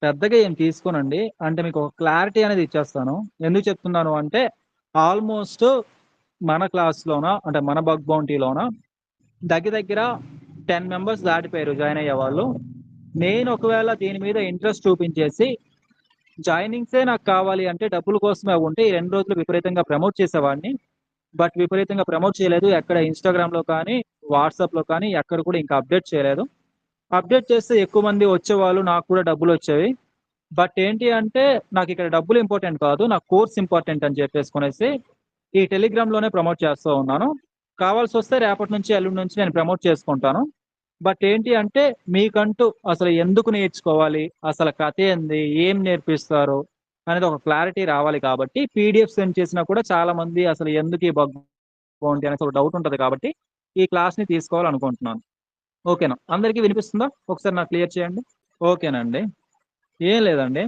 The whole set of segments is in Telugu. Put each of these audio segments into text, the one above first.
పెద్దగా ఏం తీసుకోనండి. అంటే మీకు ఒక క్లారిటీ అనేది ఇచ్చేస్తాను. ఎందుకు చెప్తున్నాను అంటే, ఆల్‌మోస్ట్ మన క్లాస్‌లోన అంటే మన బగ్ బౌంటీలోన దగ్గర దగ్గర 10 మెంబర్స్ దాటిపోయారు జాయిన్ అయ్యేవాళ్ళు. నేను ఒకవేళ దీని మీద ఇంట్రెస్ట్ చూపించేసి, జాయినింగ్సే నాకు కావాలి అంటే డబ్బుల కోసమే ఉంటే ఈ 2 రోజులు విపరీతంగా ప్రమోట్ చేసేవాడిని. బట్ విపరీతంగా ప్రమోట్ చేయలేదు. ఎక్కడ ఇన్‌స్టాగ్రామ్‌లో కానీ, వాట్సాప్‌లో కానీ ఎక్కడ కూడా ఇంకా అప్డేట్ చేయలేదు. అప్డేట్ చేస్తే ఎక్కువ మంది వచ్చేవాళ్ళు. నాకు కూడా డబ్బులొచ్చేవి. బట్ ఏంటి అంటే, నాకిక్కడ డబ్బులు ఇంపార్టెంట్ కాదు. నాకు కోర్స్ ఇంపార్టెంట్ అని చెప్పేసుకొనేసి, ఈ టెలిగ్రామ్‌లోనే ప్రమోట్ చేస్తూ ఉన్నాను. కావాల్సొస్తే రేపటి నుంచి, ఎల్లుండి నుంచి నేను ప్రమోట్ చేసుకుంటాను. బట్ ఏంటి అంటే, మీకంటూ అసలు ఎందుకు నేర్చుకోవాలి? అసల కథేంది? ఏం నేర్పిస్తారు? అనేది ఒక క్లారిటీ రావాలి కాబట్టి, పీడీఎఫ్ సెండ్ చేసినా కూడా చాలామంది అసలు ఎందుకు ఈ బగ్ బౌంటీ అనేసి ఒక డౌట్ ఉంటది కాబట్టి, ఈ క్లాస్‌ని తీసుకోవాలనుకుంటున్నాను. ఓకేనా? అందరికీ వినిపిస్తుందా? ఒకసారి నాకు క్లియర్ చేయండి. ఓకేనండి. ఏం లేదండి.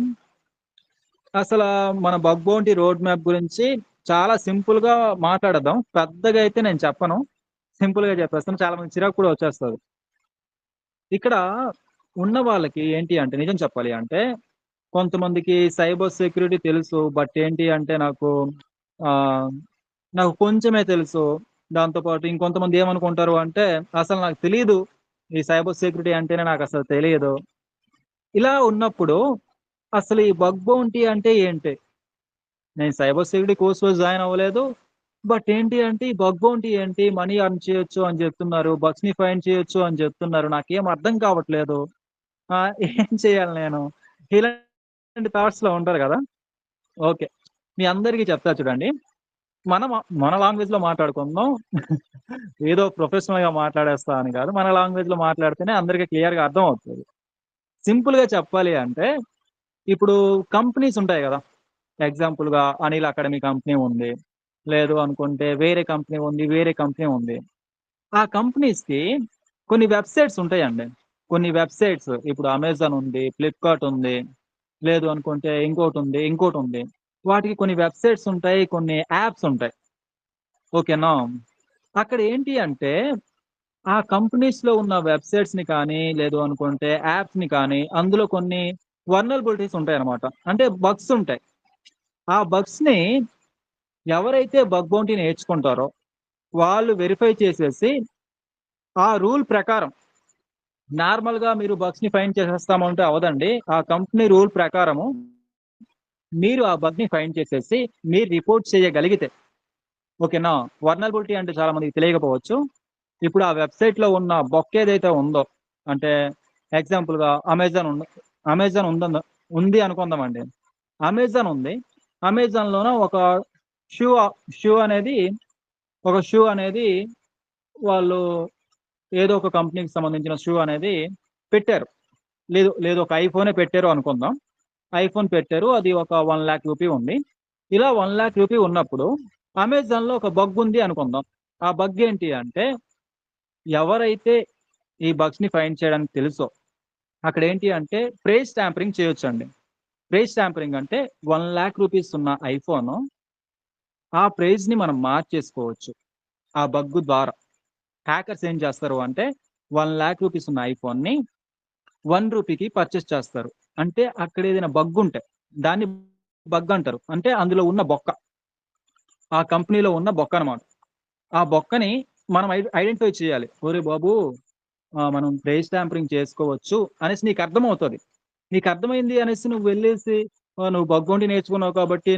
అసలా మన బగ్ బౌంటీ రోడ్ మ్యాప్ గురించి చాలా సింపుల్‌గా మాట్లాడదాం. పెద్దగా అయితే నేను చెప్పను. సింపుల్‌గా చెప్పేస్తాను. చాలా మందికి చిరాకు కూడా వచ్చేస్తది. ఇక్కడ ఉన్న వాళ్ళకి ఏంటి అంటే నిజం చెప్పాలి అంటే, కొంతమందికి సైబర్ సెక్యూరిటీ తెలుసు. బట్ ఏంటి అంటే ఆహ్, నాకు కొంచెమే తెలుసు. దాంతో పాటు ఇంకొంతమంది ఏమనుకుంటారు అంటే, అసలు నాకు తెలీదు. ఈ సైబర్ సెక్యూరిటీ అంటేనే నాకసలు తెలియదు. ఇలా ఉన్నప్పుడు అసలు ఈ బగ్ బౌంటీ అంటే ఏంటి? నేను సైబర్ సెక్యూరిటీ కోర్స్‌లో జాయిన్ అవ్వలేదు. బట్ ఏంటి అంటే ఈ బగ్ బౌంటీ ఏంటి? మనీ ఎర్న్ చేయొచ్చు అని చెప్తున్నారు. బగ్స్‌ని ఫైండ్ చేయొచ్చు అని చెప్తున్నారు. నాకేం అర్థం కావట్లేదు. ఏం చేయాలి నేను? ఇలాంటి థాట్స్‌లో ఉంటారు గదా! ఓకే. మీ అందరికీ చెప్తా చూడండి. మన లాంగ్వేజ్‌లో మాట్లాడుకుందాం. ఏదో ప్రొఫెషనల్‌గా మాట్లాడేస్తా అని కాదు. మన లాంగ్వేజ్‌లో మాట్లాడితేనే అందరికి క్లియర్‌గా అర్థమవుతది. సింపుల్‌గా చెప్పాలి అంటే, ఇప్పుడు కంపెనీస్ ఉంటాయి గదా! ఎగ్జాంపుల్‌గా అనిల్ అకాడమీ కంపెనీ ఉంది. లేదు అనుకుంటే వేరే కంపెనీ ఉంది. వేరే కంపెనీ ఉంది. ఆ కంపెనీస్‌కి కొన్ని వెబ్‌సైట్స్ ఉంటాయండి. కొన్ని వెబ్‌సైట్స్ ఇప్పుడు అమెజాన్ ఉంది. ఫ్లిప్‌కార్ట్ ఉంది. లేదు అనుకుంటే ఇంకోటుంది, ఇంకోటుంది. వాటికి కొన్ని వెబ్‌సైట్స్ ఉంటాయి. కొన్ని యాప్స్ ఉంటాయి. ఓకేనా? అక్కడ ఏంటి అంటే ఆ కంపెనీస్‌లో ఉన్న వెబ్‌సైట్స్‌ని కానీ, లేదు అనుకుంటే యాప్స్‌ని కానీ అందులో కొన్ని వల్నరబిలిటీస్ ఉంటాయన్నమాట. అంటే బగ్స్ ఉంటాయి. ఆ బగ్స్‌ని ఎవరైతే బగ్ బౌంటీ నేర్చుకుంటారో వాళ్ళు వెరిఫై చేసేసి, ఆ రూల్ ప్రకారం నార్మల్‌గా మీరు బగ్స్‌ని ఫైండ్ చేసేస్తాము అంటే అవ్వదండి. ఆ కంపెనీ రూల్ ప్రకారము మీరు ఆ బగ్‌ని ఫైండ్ చేసేసి, మీరు రిపోర్ట్ చేయగలిగితే ఓకేనా? వల్నరబిలిటీ అంటే చాలా మందికి తెలియకపోవచ్చు. ఇప్పుడు ఆ వెబ్‌సైట్‌లో ఉన్న బొక్కేదైతే ఉందో, అంటే ఎగ్జాంపుల్‌గా అమెజాన్ ఉంది అనుకుందామండి. అమెజాన్ ఉంది. అమెజాన్‌లోన షూ షూ అనేది షూ అనేది వాళ్ళు ఏదో ఒక కంపెనీకి సంబంధించిన షూ అనేది పెట్టారు. లేదు ఒక ఐఫోనే పెట్టారు అనుకుందాం. ఐఫోన్ పెట్టారు. అది ఒక 1,00,000 రూపీ ఉంది. ఇలా 1,00,000 రూపీ ఉన్నప్పుడు అమెజాన్‌లో ఒక బగ్ ఉంది అనుకుందాం. ఆ బగ్ ఏంటి అంటే ఎవరైతే ఈ బగ్స్‌ని ఫైండ్ చేయడానికి తెలుసో అక్కడేంటి అంటే ప్రైస్ ట్యాంపరింగ్ చేయొచ్చండి. ప్రైస్ ట్యాంపరింగ్ అంటే 1,00,000 రూపీస్ ఉన్న ఐఫోను ఆ ప్రైస్‌ని మనం మార్చేసుకోవచ్చు. ఆ బగ్ ద్వారా. హ్యాకర్స్ ఏం చేస్తారు అంటే 1,00,000 రూపీస్ ఉన్న ఐఫోన్‌ని రూ. 1కి పర్చేస్ చేస్తారు. అంటే అక్కడ ఏదైనా బగ్ ఉంటే దాన్ని బగ్ అంటారు. అంటే అందులో ఉన్న బొక్క. ఆ కంపెనీలో ఉన్న బొక్క అన్నమాట. ఆ బొక్కని మనం ఐడెంటిఫై చేయాలి. ఒరేయ్ బాబు! మనం ప్రైస్ ట్యాంపరింగ్ చేసుకోవచ్చు అనేసి నీకర్థమవుతది. నీకర్థమైంది అనేసి నువ్వు వెళ్ళేసి నువ్వు బగ్ బౌంటీ నేర్చుకున్నావు కాబట్టి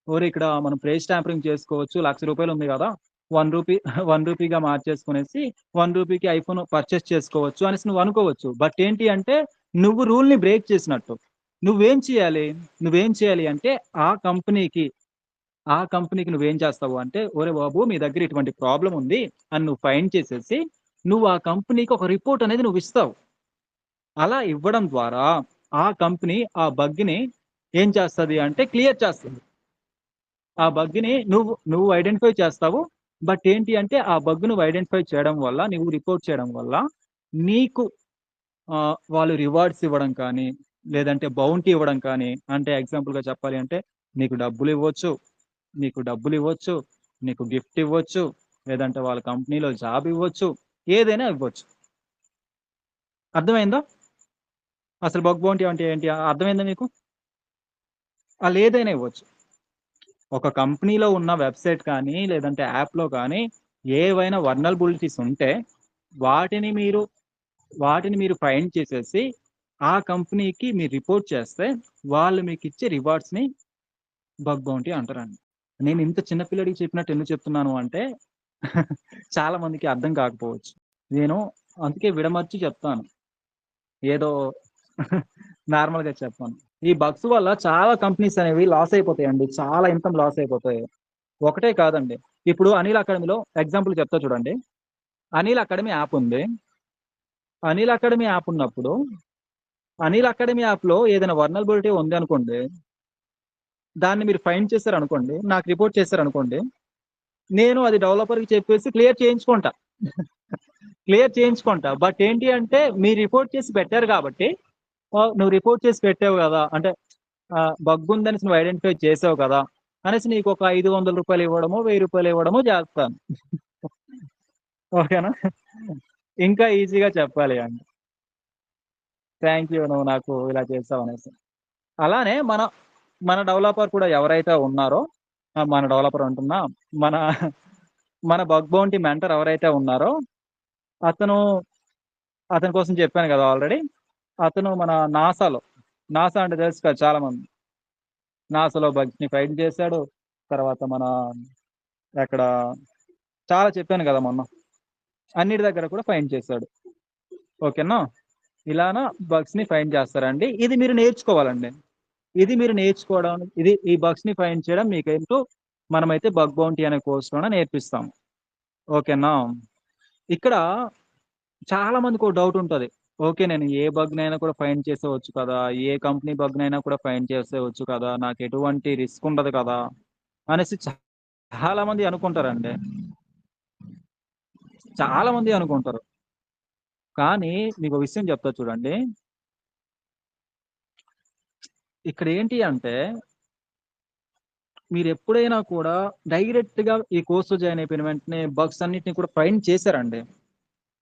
ఒరేయ్! ఇక్కడ మనం ప్రైస్ ట్యాంపరింగ్ చేసుకోవచ్చు. రూ. 1,00,000 ఉంది గదా! రూ. 1 రూపీగా మార్చేసుకొనేసి రూ. 1కి ఐఫోన్ పర్చేస్ చేసుకోవచ్చు అనేసి నువ్వు అనుకోవచ్చు. బట్ ఏంటి అంటే నువ్వు రూల్‌ని బ్రేక్ చేసినట్టు. నువ్వేం చేయాలి? నువ్వేం చేయాలి అంటే ఆ కంపెనీకి ఆ కంపెనీకి నువ్వేం చేస్తావు అంటే, "ఒరేయ్ బాబు! మీ దగ్గర ఇటువంటి ప్రాబ్లమ్ ఉంది" అని నువ్వు ఫైండ్ చేసేసి, నువ్వు ఆ కంపెనీకి ఒక రిపోర్ట్ అనేది నువ్విస్తావు. అలా ఇవ్వడం ద్వారా ఆ కంపెనీ ఆ బగ్‌ని ఏం చేస్తది అంటే క్లియర్ చేస్తది. ఆ బగ్‌ని నువ్వు ఐడెంటిఫై చేస్తావు. బట్ ఏంటి అంటే ఆ బగ్ నువ్వు ఐడెంటిఫై చేయడం వల్ల, నువ్వు రిపోర్ట్ చేయడం వల్ల నీకు వాళ్ళు రివార్డ్స్ ఇవ్వడం కానీ, లేదంటే బౌంటీ ఇవ్వడం కానీ, అంటే ఎగ్జాంపుల్‌గా చెప్పాలి అంటే నీకు డబ్బులివ్వచ్చు. నీకు డబ్బులివ్వచ్చు. నీకు గిఫ్ట్ ఇవ్వచ్చు. లేదంటే వాళ్ళ కంపెనీలో జాబ్ ఇవ్వచ్చు. ఏదైనా ఇవ్వచ్చు. అర్థమైందా? అసలు బగ్ బౌంటీ అంటే ఏంటి? అర్థమైందా మీకు? లేదైనా ఇవ్వచ్చు. ఒక కంపెనీలో ఉన్న వెబ్‌సైట్ కానీ, లేదంటే యాప్‌లో కానీ ఏవైనా వల్నరబిలిటీస్ ఉంటే వాటిని మీరు వాటిని మీరు ఫైండ్ చేసేసి ఆ కంపెనీకి మీరు రిపోర్ట్ చేస్తే వాళ్ళు మీకిచ్చే రివార్డ్స్‌ని బగ్ బౌంటీ అంటారండి. నేను ఇంత చిన్న పిల్లోడికి చెప్పినట్టు ఎందుకు చెప్తున్నాను అంటే చాలా మందికి అర్థం కాకపోవచ్చు. నేను అందుకే విడమర్చి చెప్తాను. ఏదో నార్మల్‌గా చెప్పను. ఈ బగ్స్ వల్ల చాలా కంపెనీస్ అనేవి లాస్ అయిపోతాయండి. చాలా ఇన్‌కమ్ లాస్ అయిపోతాయి. ఒకటే కాదండి. ఇప్పుడు అనిల్ అకాడమీలో ఎగ్జాంపుల్ చెప్తా చూడండి. అనిల్ అకాడమీ యాప్ ఉంది. అనిల్ అకాడమీ యాప్ ఉన్నప్పుడు, అనిల్ అకాడమీ యాప్‌లో ఏదైనా వల్నరబిలిటీ ఉంది అనుకోండి. దాన్ని మీరు ఫైండ్ చేసారనుకోండి. నాకు రిపోర్ట్ చేసారనుకోండి. నేను అది డెవలపర్‌కి చెప్పేసి క్లియర్ చేయించుకుంటా. క్లియర్ చేయించుకుంటా. బట్ ఏంటి అంటే మీరు రిపోర్ట్ చేసి పెట్టారు కాబట్టి నువ్వు రిపోర్ట్ చేసి పెట్టావు గదా! అంటే బగ్ ఉందనేసి నువ్వు ఐడెంటిఫై చేసావు కదా! అనేసి నీకొక రూ. 500 ఇవ్వడమో, రూ. 1000 ఇవ్వడమో చేస్తాను. ఓకేనా? ఇంకా ఈజీగా చెప్పాలి అంటే. థాంక్ యూ నువ్వు నాకు ఇలా చేసావనేసి. అలానే మన డెవలపర్ కూడా ఎవరైతే ఉన్నారో మన డెవలపర్ అంటున్నా. మన మన బగ్ బౌంటీ మెంటర్ ఎవరైతే ఉన్నారో అతను అతని కోసం చెప్పాను గదా! ఆల్రెడీ. అతను మన నాసా అంటే తెలుసు కదా! చాలా మంది. నాసాలో బగ్స్‌ని ఫైండ్ చేశాడు. తర్వాత మన ఎక్కడ చాలా చెప్పాను గదా! మొన్న. అన్నిటి దగ్గర కూడా ఫైండ్ చేశాడు. ఓకేనా? ఇలాన బగ్స్‌ని ఫైండ్ చేస్తారండి. ఇది మీరు నేర్చుకోవాలండి. ఇది మీరు నేర్చుకోవడం ఈ బగ్స్‌ని ఫైండ్ చేయడం మీకేంటో మనమైతే బగ్ బౌంటీ అనే కోర్స్‌లోన నేర్పిస్తాం. ఓకేనా? ఇక్కడ చాలా మందికో డౌట్ ఉంటది. ఓకే. నేను ఏ బగ్‌నైనా కూడా ఫైండ్ చేసేయొచ్చు కదా! ఏ కంపెనీ బగ్‌నైనా కూడా ఫైండ్ చేసేయొచ్చు కదా! నాకెటువంటి రిస్క్ ఉండదు కదా! అనేసి చాలా మంది అనుకుంటారండి. చాలా మంది అనుకుంటారు. కానీ మీకో విషయం చెప్తా చూడండి. ఇక్కడేంటి అంటే మీరెప్పుడైనా కూడా డైరెక్ట్‌గా ఈ కోర్స్‌లో జాయిన్ అయిపోయిన వెంటనే బగ్స్ అన్నిటిని కూడా ఫైండ్ చేసారండి.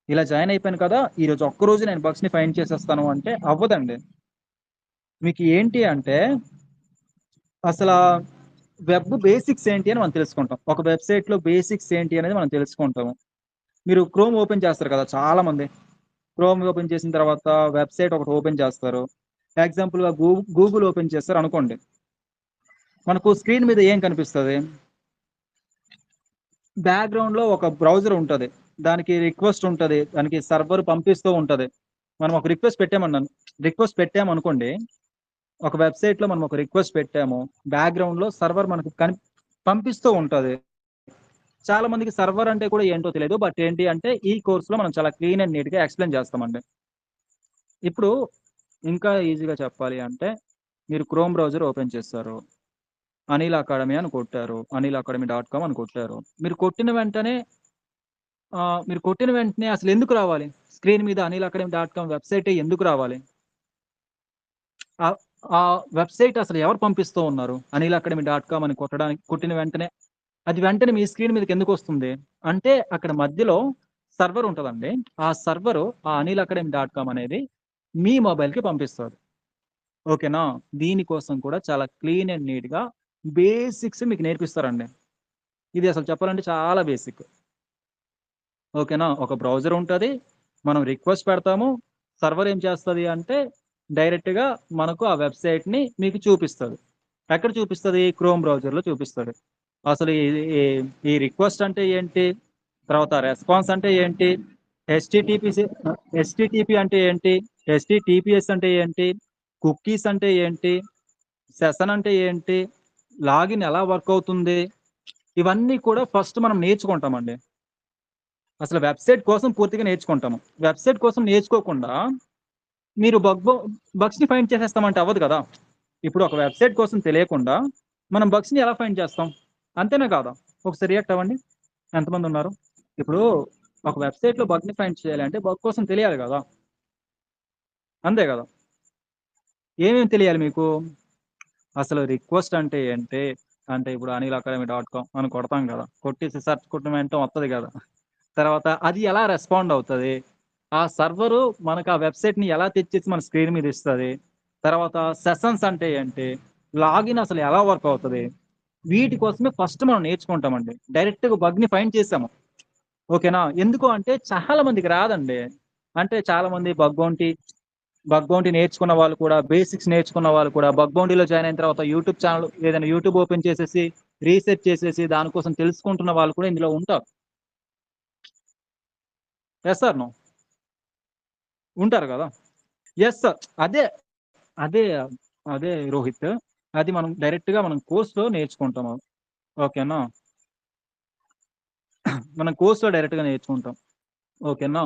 ఇలా జాయిన్ అయిపోయాను కదా! ఈరోజు ఒక్కరోజు నేను బగ్స్‌ని ఫైండ్ చేసేస్తాను అంటే అవ్వదండి. మీకు ఏంటి అంటే అసలా వెబ్ బేసిక్స్ ఏంటి అని మనం తెలుసుకుంటాం. ఒక వెబ్‌సైట్‌లో బేసిక్స్ ఏంటి అనేది మనం తెలుసుకుంటాము. మీరు క్రోమ్ ఓపెన్ చేస్తారు కదా! చాలా మంది. క్రోమ్ ఓపెన్ చేసిన తర్వాత వెబ్‌సైట్ ఒకటి ఓపెన్ చేస్తారు. ఎగ్జాంపుల్‌గా గూగుల్ ఓపెన్ చేశారనుకోండి. మనకు స్క్రీన్ మీద ఏం కనిపిస్తది? బ్యాక్‌గ్రౌండ్‌లో ఒక బ్రౌజర్ ఉంటది. దానికి రిక్వెస్ట్ ఉంటది. దానికి సర్వర్ పంపిస్తూ ఉంటది. మనం ఒక రిక్వెస్ట్ పెట్టామనుకోండి. ఒక వెబ్‌సైట్‌లో మనం ఒక రిక్వెస్ట్ పెట్టాము. బ్యాక్‌గ్రౌండ్‌లో సర్వర్ మనకు పంపిస్తూ ఉంటది. చాలా మందికి సర్వర్ అంటే కూడా ఏంటో తెలీదు. బట్ ఏంటి అంటే ఈ కోర్స్‌లో మనం చాలా క్లీన్ అండ్ నీట్‌గా ఎక్స్‌ప్లెయిన్ చేస్తామండి. ఇప్పుడు ఇంకా ఈజీగా చెప్పాలి అంటే మీరు క్రోమ్ బ్రౌజర్ ఓపెన్ చేస్తారు. అనిల్ అకాడమీ అని కొట్టారు. anilacademy.com అని కొట్టారు. మీరు కొట్టిన వెంటనే అసలెందుకు రావాలి? స్క్రీన్ మీద anilacademy.com వెబ్‌సైటే ఎందుకు రావాలి? ఆహ్, ఆ వెబ్‌సైట్ అసలు ఎవరు పంపిస్తూ ఉన్నారు? anilacademy.com అని కొట్టిన వెంటనే అది వెంటనే మీ స్క్రీన్ మీదకెందుకొస్తుంది? అంటే అక్కడ మధ్యలో సర్వర్ ఉంటదండి. ఆ సర్వరు anilacademy.com అనేది మీ మొబైల్‌కి పంపిస్తది. ఓకేనా? దీనికోసం కూడా చాలా క్లీన్ అండ్ నీట్‌గా బేసిక్స్ మీకు నేర్పిస్తారండి. ఇది అసలు చెప్పాలంటే చాలా బేసిక్. ఓకేనా? ఒక బ్రౌజర్ ఉంటది. మనం రిక్వెస్ట్ పెడతాము. సర్వర్ ఏం చేస్తది అంటే డైరెక్ట్‌గా మనకు ఆ వెబ్‌సైట్‌ని మీకు చూపిస్తది. ఎక్కడ చూపిస్తది? క్రోమ్ బ్రౌజర్‌లో చూపిస్తది. అసలు ఈ ఈ ఈ రిక్వెస్ట్ అంటే ఏంటి? తర్వాత రెస్పాన్స్ అంటే ఏంటి? హెచ్‌టిటిపి అంటే ఏంటి? హెచ్‌టిటిపిఎస్ అంటే ఏంటి? కుకీస్ అంటే ఏంటి? సెషన్ అంటే ఏంటి? లాగిన్ ఎలా వర్క్ అవుతుంది? ఇవన్నీ కూడా ఫస్ట్ మనం నేర్చుకుంటామండి. అసలు వెబ్‌సైట్ కోసం పూర్తిగా నేర్చుకుంటాము. వెబ్‌సైట్ కోసం నేర్చుకోకుండా మీరు బగ్స్‌ని ఫైండ్ చేసేస్తామంటే అవ్వదు కదా! ఇప్పుడు ఒక వెబ్‌సైట్ కోసం తెలియకుండా మనం బగ్స్‌ని ఎలా ఫైండ్ చేస్తాం? అంతేనా కాదా? ఒకసారి రియాక్ట్ అవ్వండి. ఎంతమందున్నారు? ఇప్పుడు ఒక వెబ్‌సైట్‌లో బగ్‌ని ఫైండ్ చేయాలంటే బగ్ కోసం తెలియాలి గదా! అంతే గదా! ఏమేమి తెలియాలి మీకు? అసలు రిక్వెస్ట్ అంటే ఏంటి? అంటే ఇప్పుడు anilacademy.com అని కొడతాం గదా! కొట్టేసి సెర్చ్ కొట్టిన వెంటనే వత్తది గదా! తర్వాత అది ఎలా రెస్పాండ్ అవుతది? ఆ సర్వరు మనకు ఆ వెబ్‌సైట్‌ని ఎలా తెచ్చేసి మన స్క్రీన్ మీద ఇస్తది. తర్వాత సెషన్స్ అంటే ఏంటి? లాగిన్ అసలు ఎలా వర్క్ అవుతది? వీటి కోసమే ఫస్ట్ మనం నేర్చుకుంటామండి. డైరెక్ట్‌గా బగ్‌ని ఫైండ్ చేసాము. ఓకేనా? ఎందుకు అంటే చాలా మందికి రాదండి. అంటే చాలా మంది బగ్ బౌంటీ నేర్చుకున్న వాళ్ళు కూడా, బేసిక్స్ నేర్చుకున్న వాళ్ళు కూడా, బగ్ బౌంటీలో జాయిన్ అయిన తర్వాత యూట్యూబ్ ఛానెల్ ఏదైనా యూట్యూబ్ ఓపెన్ చేసేసి, రీసెర్చ్ చేసేసి, దానికోసం తెలుసుకుంటున్న వాళ్ళు కూడా ఇందులో ఉంటారు. Yes or no? ఉంటారు గదా! యెస్. అదే, అదే, అదే రోహిత్. అది మనం డైరెక్ట్‌గా మనం కోర్స్‌లో నేర్చుకుంటాము. ఓకేనా? మనం కోర్స్‌లో డైరెక్ట్‌గా నేర్చుకుంటాం. ఓకేనా?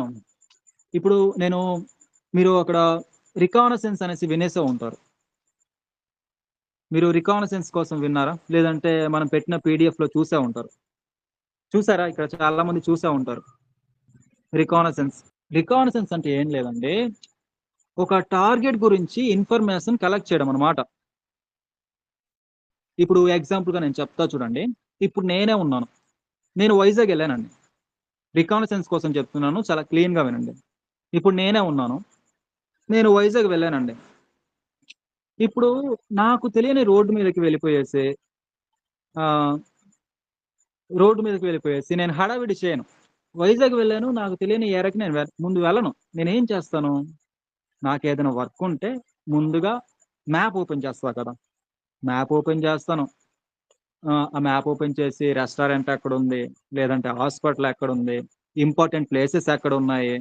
ఇప్పుడు నేను మీరు అక్కడ రికానసెన్స్ అనేసి వినేసే ఉంటారు. మీరు రికానసెన్స్ కోసం విన్నారా? లేదంటే మనం పెట్టిన పీడీఎఫ్‌లో చూసే ఉంటారు. చూసారా? ఇక్కడ చాలా మంది చూసే ఉంటారు. రికానసెన్స్. రికానసెన్స్ అంటే ఏం లేదండి. ఒక టార్గెట్ గురించి ఇన్ఫర్మేషన్ కలెక్ట్ చేయడం అన్నమాట. ఇప్పుడు ఎగ్జాంపుల్‌గా నేను చెప్తా చూడండి. ఇప్పుడు నేనే ఉన్నాను. నేను వైజాగ్ ఎళ్ళానండి. రికానసెన్స్ కోసం చెప్తున్నాను. చాలా క్లీన్‌గా వినండి. ఇప్పుడు నేనే ఉన్నాను. నేను వైజాగ్ వెళ్ళానండి. ఇప్పుడు నాకు తెలియని రోడ్డు మీదకి వెళ్ళిపోయేసి ఆహ్, రోడ్డు మీదకి వెళ్ళిపోయేసి నేను హడావిడి చేయను. వైజాగ్ వెళ్ళాను. నాకు తెలియని ఏరియాకి నేను ముందు వెళ్ళను. నేనేం చేస్తాను? నాకేదైనా వర్క్ ఉంటే ముందుగా మ్యాప్ ఓపెన్ చేస్తా కదా! మ్యాప్ ఓపెన్ చేస్తాను. ఆ మ్యాప్ ఓపెన్ చేసి రెస్టారెంట్ ఎక్కడుంది? లేదంటే హాస్పిటల్ ఎక్కడుంది? ఇంపార్టెంట్ ప్లేసెస్ ఎక్కడున్నాయి?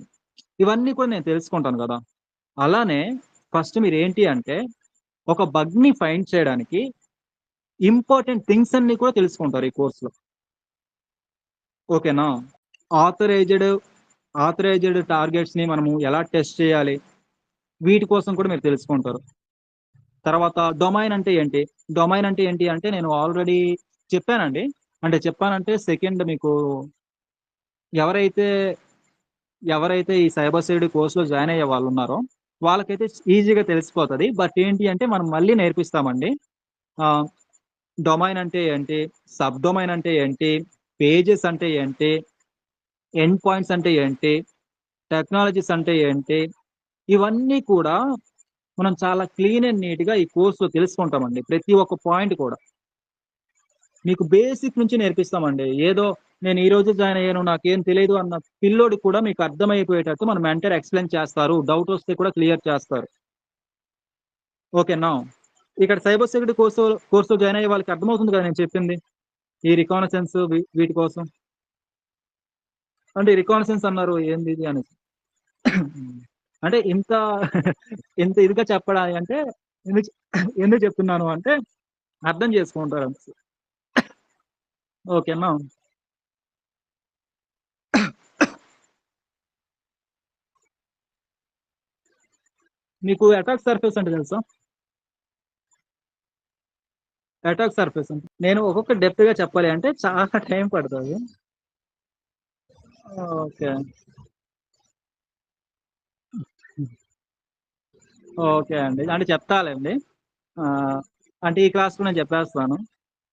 ఇవన్నీ కూడా నేను తెలుసుకుంటాను గదా! అలానే ఫస్ట్ మీరేంటి అంటే ఒక బగ్‌ని ఫైండ్ చేయడానికి ఇంపార్టెంట్ థింగ్స్ అన్నీ కూడా తెలుసుకుంటారు ఈ కోర్స్‌లో. ఓకేనా? ఆథరైజ్డ్, ఆథరైజ్డ్ టార్గెట్స్‌ని మనము ఎలా టెస్ట్ చేయాలి? వీటి కోసం కూడా మీరు తెలుసుకుంటారు. తర్వాత డొమైన్ అంటే ఏంటి? డొమైన్ అంటే ఏంటి అంటే నేను ఆల్రెడీ చెప్పానండి. అంటే చెప్పానంటే సెకండ్ మీకు ఎవరైతే, ఎవరైతే ఈ సైబర్ సెక్యూరిటీ కోర్స్‌లో జాయిన్ అయ్యే వాళ్ళున్నారో వాళ్ళకైతే ఈజీగా తెలిసిపోతది. బట్ ఏంటి అంటే మనం మళ్ళీ నేర్పిస్తామండి. ఆహ్, డొమైన్ అంటే ఏంటి? సబ్ డొమైన్ అంటే ఏంటి? పేజెస్ అంటే ఏంటి? ఎండ్ పాయింట్స్ అంటే ఏంటి? టెక్నాలజీస్ అంటే ఏంటి? ఇవన్నీ కూడా మనం చాలా క్లీన్ అండ్ నీట్‌గా ఈ కోర్స్‌లో తెలుసుకుంటామండి. ప్రతి ఒక్క పాయింట్ కూడా. మీకు బేసిక్ నుంచి నేర్పిస్తామండి. ఏదో నేను ఈ రోజే జాయిన్ అయ్యాను. నాకేం తెలీదు అన్న పిల్లోడికి కూడా మీకు అర్థమైపోయేటట్టు మన మెంటర్ ఎక్స్‌ప్లెయిన్ చేస్తారు. డౌట్ వస్తే కూడా క్లియర్ చేస్తారు. ఓకేనా? ఇక్కడ సైబర్ సెక్యూరిటీ కోర్స్‌లో జాయిన్ అయ్యే వాళ్ళకి అర్థమవుతుంది కదా నేను చెప్పింది. ఈ రికగ్నిషన్స్ వీటి కోసం. అంటే రికగ్నిషన్స్ అన్నారు ఏందిది అనేసి. అంటే ఇంత ఇంత ఇదిగా చెప్పడాలి అంటే ఎందుకు ఎందుకు చెప్తున్నాను అంటే అర్థం చేసుకుంటారనేసి. ఓకేనా? మీకు అటాక్ సర్ఫేస్ అంటే తెలుసా? అటాక్ సర్ఫేస్ అంటే నేను ఒక్కొక్క డెప్త్‌గా చెప్పాలి అంటే చాలా టైం పడతది. ఓకే. ఓకే అండి. అంటే చెప్తాలెండి. ఆహ్, అంటే ఈ క్లాస్‌లో నేను చెప్పేస్తాను.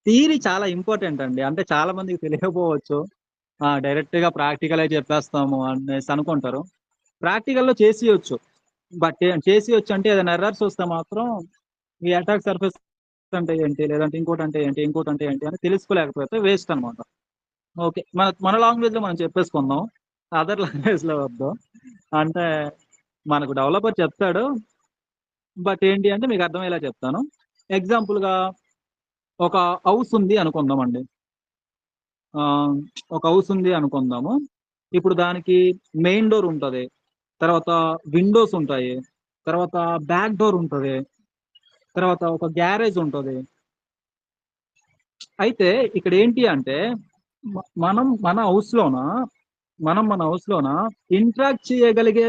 థియరీ చాలా ఇంపార్టెంట్ అండి. అంటే చాలా మందికి తెలియకపోవచ్చు. డైరెక్ట్‌గా ప్రాక్టికలే చెప్పేస్తాము అనేసి అనుకుంటారు. ప్రాక్టికల్‌లో చేసియొచ్చు. బట్ చేసియొచ్చు అంటే ఏదైనా ఎర్రర్స్ వస్తే మాత్రం ఈ అటాక్ సర్ఫేస్ అంటే ఏంటి? లేదంటే ఇంకోటంటే ఏంటి? ఇంకోటంటే ఏంటి? అని తెలుసుకోలేకపోతే వేస్ట్ అనమాట. ఓకే. మన లాంగ్వేజ్‌లో మనం చెప్పేసుకుందాం. అదర్ లాంగ్వేజ్‌లో వద్దు. అంటే మనకు డెవలపర్ చెప్తాడు. బట్ ఏంటి అంటే మీకు అర్థమయ్యేలా చెప్తాను. ఎగ్జాంపుల్‌గా ఒక హౌస్ ఉంది అనుకుందామండి. ఆహ్, ఒక హౌస్ ఉంది అనుకుందాము. ఇప్పుడు దానికి మెయిన్ డోర్ ఉంటది. తర్వాత విండోస్ ఉంటాయి. తర్వాత బ్యాక్ డోర్ ఉంటది. తర్వాత ఒక గ్యారేజ్ ఉంటది. అయితే ఇక్కడేంటి అంటే మన హౌస్‌లోన మన హౌస్‌లోన ఇంటరాక్ట్ చేయగలిగే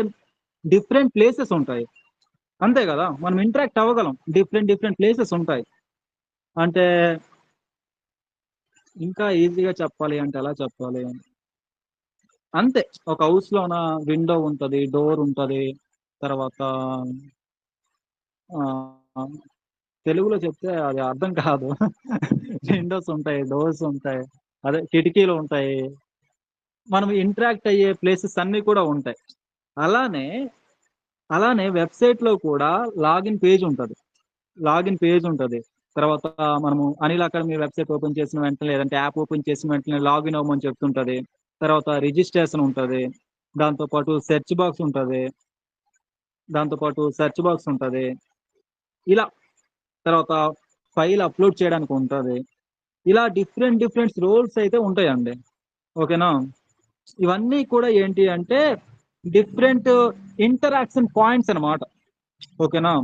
డిఫరెంట్ ప్లేసెస్ ఉంటాయి. అంతే గదా! మనం ఇంటరాక్ట్ అవ్వగలం. డిఫరెంట్ ప్లేసెస్ ఉంటాయి. అంటే ఇంకా ఈజీగా చెప్పాలి అంటే ఎలా చెప్పాలి? అంతే. ఒక హౌస్‌లోన విండో ఉంటది, డోర్ ఉంటది. తర్వాత ఆహ్, తెలుగులో చెప్తే అది అర్థం కాదు. విండోస్ ఉంటాయి, డోర్స్ ఉంటాయి. అదే కిటికీలు ఉంటాయి. మనం ఇంటరాక్ట్ అయ్యే ప్లేసెస్ అన్నీ కూడా ఉంటాయి. అలానే అలానే వెబ్‌సైట్‌లో కూడా లాగిన్ పేజ్ ఉంటది. లాగిన్ పేజ్ ఉంటది. తర్వాత మనము అనిల్ అకాడమీ వెబ్‌సైట్ ఓపెన్ చేసిన వెంటనే లేదంటే యాప్ ఓపెన్ చేసిన వెంటనే లాగిన్ అవ్వమని చెప్తుంటది. తర్వాత రిజిస్ట్రేషన్ ఉంటది. దాంతో పాటు సెర్చ్ బాక్స్ ఉంటది. దాంతో పాటు సెర్చ్ బాక్స్ ఉంటది. ఇలా తర్వాత ఫైల్ అప్‌లోడ్ చేయడానికి ఉంటది. ఇలా డిఫరెంట్ రోల్స్ అయితే ఉంటాయండి. ఓకేనా? ఇవన్నీ కూడా ఏంటి అంటే డిఫరెంట్ ఇంటరాక్షన్ పాయింట్స్ అన్నమాట. ఓకేనా?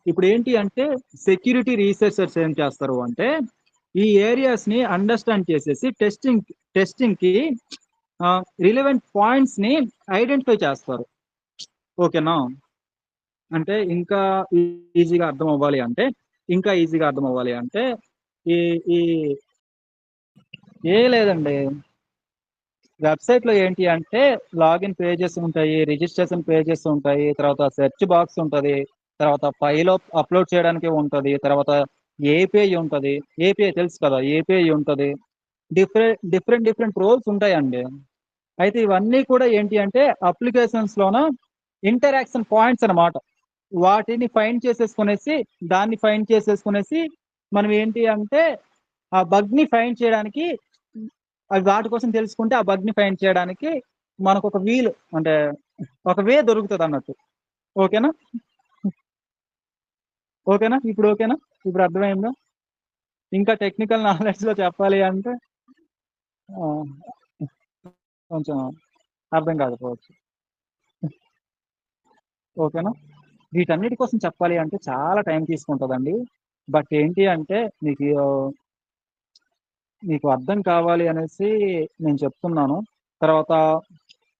ఇప్పుడేంటి అంటే సెక్యూరిటీ రీసెర్చర్స్ ఏం చేస్తారు అంటే, ఈ ఏరియాస్‌ని అండర్‌స్టాండ్ చేసేసి టెస్టింగ్‌కి రిలవెంట్ పాయింట్స్‌ని ఐడెంటిఫై చేస్తారు. ఓకేనా? అంటే ఇంకా ఈజీగా అర్థమవ్వాలి అంటే ఈ ఈ లేదండి. వెబ్‌సైట్‌లో ఏంటి అంటే లాగిన్ పేజెస్ ఉంటాయి, రిజిస్ట్రేషన్ పేజెస్ ఉంటాయి, తర్వాత సెర్చ్ బాక్స్ ఉంటది, తర్వాత ఫైల్ అప్‌లోడ్ చేయడానికి ఉంటది, తర్వాత ఏపీఐ ఉంటది. ఏపీఐ తెలుసు కదా! ఏపీఐ ఉంటది. డిఫరెంట్ రోల్స్ ఉంటాయండి. అయితే ఇవన్నీ కూడా ఏంటి అంటే అప్లికేషన్స్‌లోన ఇంటరాక్షన్ పాయింట్స్ అన్నమాట. వాటిని ఫైండ్ చేసేసుకొనేసి మనం ఏంటి అంటే ఆ బగ్‌ని ఫైండ్ చేయడానికి అవి వాటి కోసం తెలుసుకుంటే ఆ బగ్‌ని ఫైండ్ చేయడానికి మనకొక అంటే ఒక దొరుకుతదన్నట్టు. ఓకేనా? ఓకేనా? ఇప్పుడు ఓకేనా? ఇప్పుడు అర్థమైందా? ఇంకా టెక్నికల్ నాలెడ్జ్‌లో చెప్పాలి అంటే ఆహ్, కొంచెం అర్థం కాకపోవచ్చు. ఓకేనా? వీటన్నిటి కోసం చెప్పాలి అంటే చాలా టైం తీసుకుంటదండి. బట్ ఏంటి అంటే మీకు అర్థం కావాలి అనేసి నేను చెప్తున్నాను. తర్వాత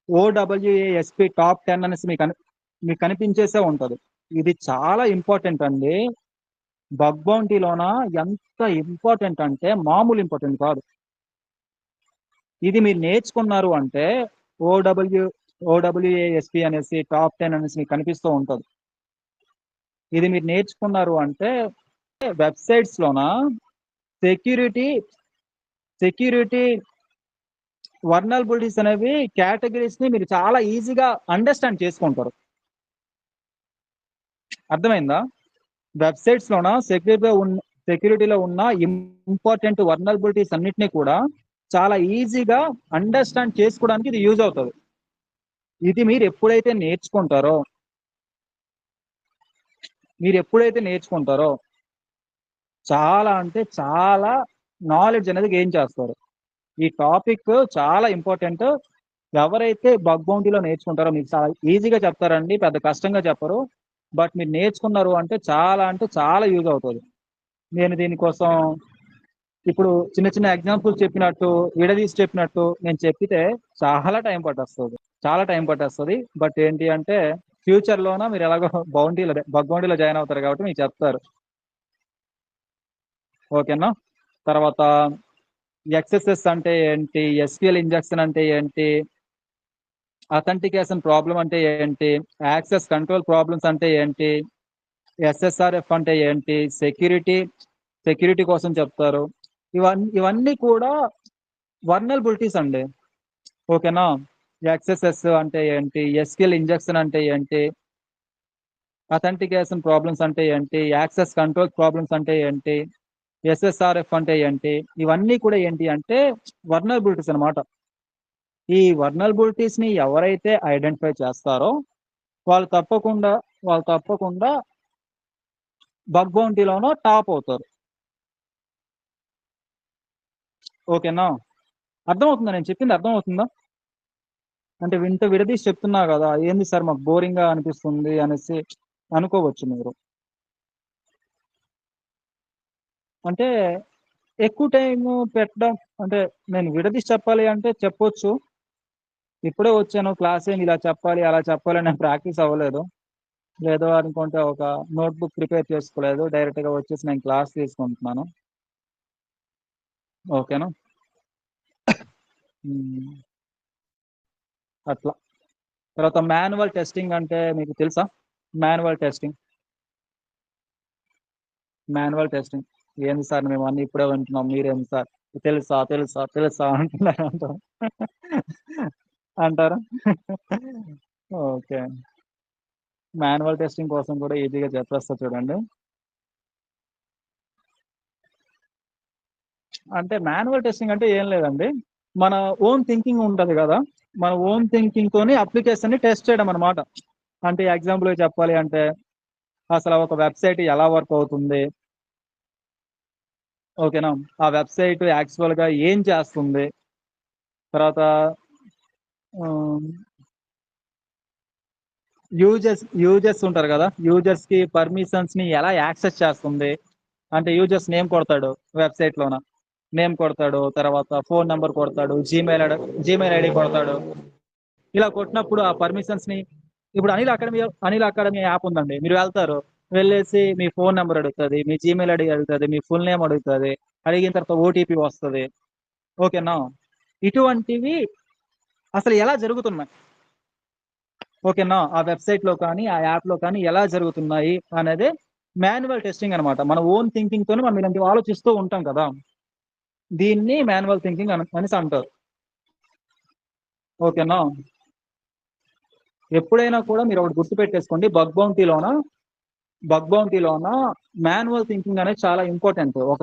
ఓడబ్ల్యూఏఎస్‌పీ టాప్ 10 అనేసి మీకు కనిపించేసే ఉంటది. ఇది చాలా ఇంపార్టెంట్ అండి. బగ్ బౌంటీలోన ఎంత ఇంపార్టెంట్ అంటే మామూలు ఇంపార్టెంట్ కాదు. ఇది మీరు నేర్చుకున్నారు అంటే ఓడబ్ల్యూ ఓడబ్ల్యూఏఎస్‌పీ అనేసి టాప్ 10 అనేసి మీకు కనిపిస్తూ ఉంటది. ఇది మీరు నేర్చుకున్నారు అంటే వెబ్‌సైట్స్‌లోన సెక్యూరిటీ సెక్యూరిటీ వర్నరబిలిటీస్ అనేవి కేటగరీస్‌ని మీరు చాలా ఈజీగా అండర్‌స్టాండ్ చేసుకుంటారు. అర్థమైందా? వెబ్‌సైట్స్‌లోన సెక్యూరిటీలో ఉన్న ఇంపార్టెంట్ వర్నరబిలిటీస్ అన్నిటిని కూడా చాలా ఈజీగా అండర్‌స్టాండ్ చేసుకోవడానికి ఇది యూజ్ అవుతది. ఇది మీరెప్పుడైతే నేర్చుకుంటారో చాలా అంటే చాలా నాలెడ్జ్ అనేది గెయిన్ చేస్తారు. ఈ టాపిక్ చాలా ఇంపార్టెంట్. ఎవరైతే బగ్ బౌంటీలో నేర్చుకుంటారో మీకు చాలా ఈజీగా చెప్తారండి. పెద్ద కష్టంగా చెప్పరు. బట్ మీరు నేర్చుకున్నారు అంటే చాలా యూజ్ అవుతది. నేను దీనికోసం ఇప్పుడు చిన్న ఎగ్జాంపుల్స్ చెప్పినట్టు, విడదీసి చెప్పినట్టు నేను చెప్పితే చాలా టైం పట్టేస్తది. చాలా టైం పట్టేస్తది. బట్ ఏంటి అంటే ఫ్యూచర్‌లోన మీరు ఎలాగో బగ్ బౌంటీలో జాయిన్ అవుతారు కాబట్టి మీకు చెప్తారు. ఓకేనా? తర్వాత ఎక్స్ఎస్ఎస్ అంటే ఏంటి? ఎస్‌క్యూఎల్ ఇంజెక్షన్ అంటే ఏంటి? అథెంటికేషన్ ప్రాబ్లమ్ అంటే ఏంటి? యాక్సెస్ కంట్రోల్ ప్రాబ్లమ్స్ అంటే ఏంటి? ఎస్ఎస్ఆర్ఎఫ్ అంటే ఏంటి? సెక్యూరిటీ కోసం చెప్తారు. ఇవన్నీ కూడా వర్నరబిలిటీస్ అండి. ఓకేనా? ఎక్స్ఎస్ఎస్ అంటే ఏంటి? ఎస్‌క్యూఎల్ ఇంజెక్షన్ అంటే ఏంటి? అథెంటికేషన్ ప్రాబ్లమ్స్ అంటే ఏంటి? యాక్సెస్ కంట్రోల్ ప్రాబ్లమ్స్ అంటే ఏంటి? ఎస్ఎస్ఆర్ఎఫ్ అంటే ఏంటి? ఇవన్నీ కూడా ఏంటి అంటే వర్నరబిలిటీస్ అన్నమాట. ఈ వర్నరబిలిటీస్‌ని ఎవరైతే ఐడెంటిఫై చేస్తారో వాళ్ళు తప్పకుండా వాళ్ళు తప్పకుండా బగ్ బౌంటీలోనో టాప్ అవుతారు. ఓకేనా? అర్థమవుతుందా? నేను చెప్పింది అర్థమవుతుందా? అంటే విడదీసి చెప్తున్నా గదా! ఏంది సార్ మాకు బోరింగ్‌గా అనిపిస్తుంది అనేసి అనుకోవచ్చు మీరు. అంటే ఎక్కువ టైము పెట్టడం అంటే నేను విడదీసి చెప్పాలి అంటే చెప్పొచ్చు. ఇప్పుడే వచ్చాను క్లాసేమి ఇలా చెప్పాలి, అలా చెప్పాలి అని ప్రాక్టీస్ అవ్వలేదు. లేదు అనుకుంటే ఒక నోట్‌బుక్ ప్రిపేర్ చేసుకోలేదు. డైరెక్ట్‌గా వచ్చేసి నేను క్లాస్ తీసుకుంటున్నాను. ఓకేనా? హ్మ్. అట్లా. తర్వాత మాన్యువల్ టెస్టింగ్ అంటే మీకు తెలుసా? Manual testing, manual testing. ఏంది సార్ మేమన్నీ ఇప్పుడే వింటున్నాం. మీరేంది సార్ తెలుసా అంటున్నారంట. అంటారా? ఓకే. మాన్యువల్ టెస్టింగ్ కోసం కూడా ఈజీగా చెప్పేస్తా చూడండి. అంటే మాన్యువల్ టెస్టింగ్ అంటే ఏం లేదండి. మన ఓన్ థింకింగ్ ఉంటది గదా! మన ఓన్ థింకింగ్‌తోని అప్లికేషన్‌ని టెస్ట్ చేయడం అన్నమాట. అంటే ఎగ్జాంపుల్‌గా చెప్పాలి అంటే, అసల ఒక వెబ్‌సైట్ ఎలా వర్క్ అవుతుంది? ఓకేనా? ఆ వెబ్‌సైట్ యాక్చువల్‌గా ఏం చేస్తుంది? తర్వాత ఆహ్, యూజర్స్ ఉంటారు గదా! యూజర్స్‌కి పర్మిషన్స్‌ని ఎలా యాక్సెస్ చేస్తుంది? అంటే యూజర్స్ నేమ్ కొడతాడు వెబ్‌సైట్‌లోన. నేమ్ కొడతాడు. తర్వాత ఫోను నంబర్ కొడతాడు. జీమెయిల్ ఐడీ కొడతాడు. ఇలా కొట్టినప్పుడు ఆ పర్మిషన్స్‌ని ఇప్పుడు అనిల్ అకాడమీ యాప్ ఉందండి. మీరు వెళ్తారు. వెళ్ళేసి మీ ఫోను నంబర్ అడుగుతది. మీ జీమెయిల్ ఐడీ అడుగుతది. మీ ఫుల్ నేమ్ అడుగుతది. అడిగిన తర్వాత ఓటీపీ వస్తది. ఓకేనా? ఇటువంటివి అసలు ఎలా జరుగుతున్నాయి? ఓకేనా? ఆ వెబ్‌సైట్‌లో కానీ, ఆ యాప్‌లో కానీ ఎలా జరుగుతున్నాయి అనేదే మాన్యువల్ టెస్టింగ్ అనమాట. మన ఓన్ థింకింగ్‌తోని మనం ఇలాంటివి ఆలోచిస్తూ ఉంటాం కదా! దీన్ని మాన్యువల్ థింకింగ్ అనేసి అంటారు. ఓకేనా? ఎప్పుడైనా కూడా మీరొకటి గుర్తుపెట్టేసుకోండి. బగ్ బౌంటీలోన మాన్యువల్ థింకింగ్ అనేది చాలా ఇంపార్టెంట్. ఒక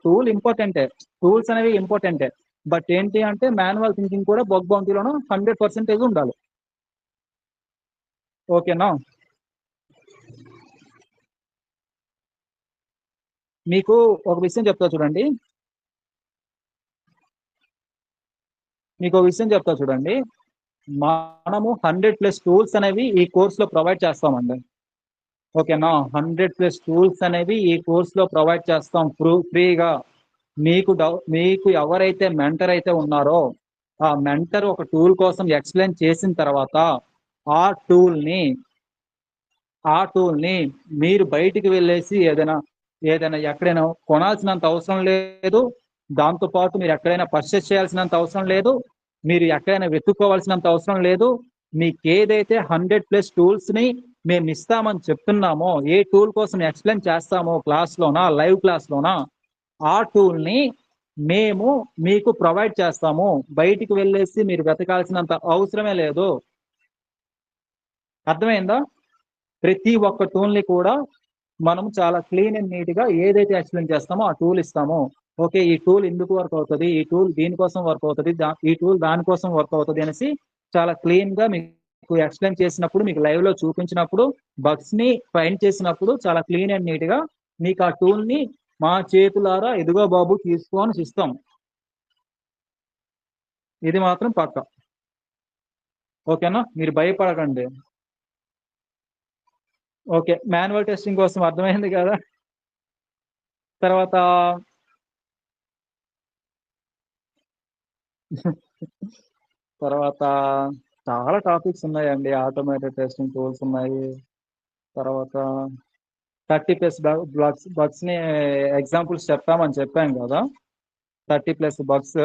టూల్ ఇంపార్టెంటే. టూల్స్ అనేవి ఇంపార్టెంటే. బట్ ఏంటి అంటే మాన్యువల్ థింకింగ్ కూడా బగ్ బౌంటీలోన 100% ఉండాలి. ఓకేనా? మీకు ఒక విషయం చెప్తా చూడండి. మీకో విషయం చెప్తా చూడండి. మనము 100+ టూల్స్ అనేవి ఈ కోర్స్‌లో ప్రొవైడ్ చేస్తామండి. ఓకేనా? 100+ టూల్స్ అనేవి ఈ కోర్స్‌లో ప్రొవైడ్ చేస్తాం ఫ్రీగా. మీకు ఎవరైతే మెంటర్ అయితే ఉన్నారో, ఆ మెంటర్ ఒక టూల్ కోసం ఎక్స్‌ప్లెయిన్ చేసిన తర్వాత, ఆ టూల్‌ని ఆ టూల్‌ని మీరు బయటికి వెళ్ళేసి ఏదైనా ఎక్కడైనా కొనాల్సినంత అవసరం లేదు. దాంతో పాటు మీరెక్కడైనా పర్చేజ్ చేయాల్సినంత అవసరం లేదు. మీరు ఎక్కడైనా వెతుక్కోవాల్సినంత అవసరం లేదు. మీకేదైతే 100+ టూల్స్‌ని మేమిస్తామని చెప్తున్నామో, ఏ టూల్ కోసం ఎక్స్‌ప్లెయిన్ చేస్తామో లైవ్ క్లాస్‌లోన, ఆ టూల్‌ని మేము మీకు ప్రొవైడ్ చేస్తాము. బయటికి వెళ్ళేసి మీరు వెతకాల్సినంత అవసరమే లేదు. అర్థమైందా? ప్రతి ఒక్క టూల్‌ని కూడా మనం చాలా క్లీన్ అండ్ నీట్‌గా ఏదైతే ఎక్స్‌ప్లెయిన్ చేస్తామో ఆ టూల్ ఇస్తాము. ఓకే. ఈ టూల్ ఇందుకు వర్క్ అవుతది. ఈ టూల్ దీనికోసం వర్క్ అవుతది. ఈ టూల్ దానికోసం వర్క్ అవుతది అనేసి చాలా క్లీన్‌గా మీకు ఎక్స్‌ప్లెయిన్ చేసినప్పుడు, మీకు లైవ్‌లో చూపించినప్పుడు, బగ్స్‌ని ఫైండ్ చేసినప్పుడు చాలా క్లీన్ అండ్ నీట్‌గా మీకు ఆ టూల్‌ని మా చేతులారా ఇదిగో బాబు తీసుకో అనేసి ఇస్తాం. ఇది మాత్రం పక్కా. ఓకేనా? మీరు భయపడకండి. ఓకే. మాన్యువల్ టెస్టింగ్ కోసం అర్థమైంది కదా! తర్వాత తర్వాత చాలా టాపిక్స్ ఉన్నాయండి. ఆటోమేటెడ్ టెస్టింగ్ టూల్స్ ఉన్నాయి. తర్వాత 30 ప్లస్ బగ్స్‌ని ఎగ్జాంపుల్స్ చెప్తామని చెప్పాను గదా! 30 ప్లస్ బగ్స్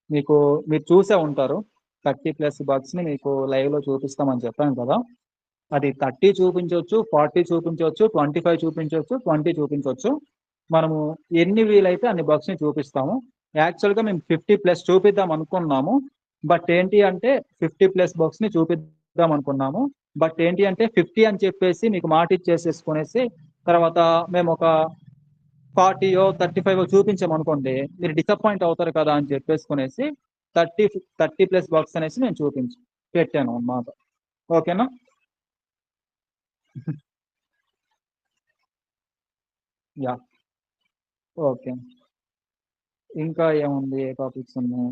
మీకు మీరు చూసే ఉంటారు. 30 ప్లస్ బగ్స్‌ని మీకు లైవ్‌లో చూపిస్తామని చెప్పాను కదా! అది 30 చూపించొచ్చు, 40 చూపించొచ్చు, 25 చూపించొచ్చు, 20 చూపించొచ్చు. మనము ఎన్ని వీలైతే అన్ని బగ్స్‌ని చూపిస్తాము. యాక్చువల్‌గా మేము 50 ప్లస్ చూపిద్దాం అనుకున్నాము. బట్ ఏంటి అంటే 50 ప్లస్ బగ్స్‌ని చూపిద్దాం అనుకున్నాము. బట్ ఏంటి అంటే 50 అని చెప్పేసి మీకు మాటిచ్చేసేసుకొనేసి తర్వాత మేమొక 40యో, 35 చూపించామనుకోండి, మీరు డిసప్పాయింట్ అవుతారు కదా! అని చెప్పేసుకొనేసి 30 ప్లస్ బగ్స్ అనేసి నేను పెట్టాను అన్నమాట. ఓకేనా? యాహ్! ఓకే. ఇంకా ఏముంది? ఏ టాపిక్స్ ఉన్నాయి?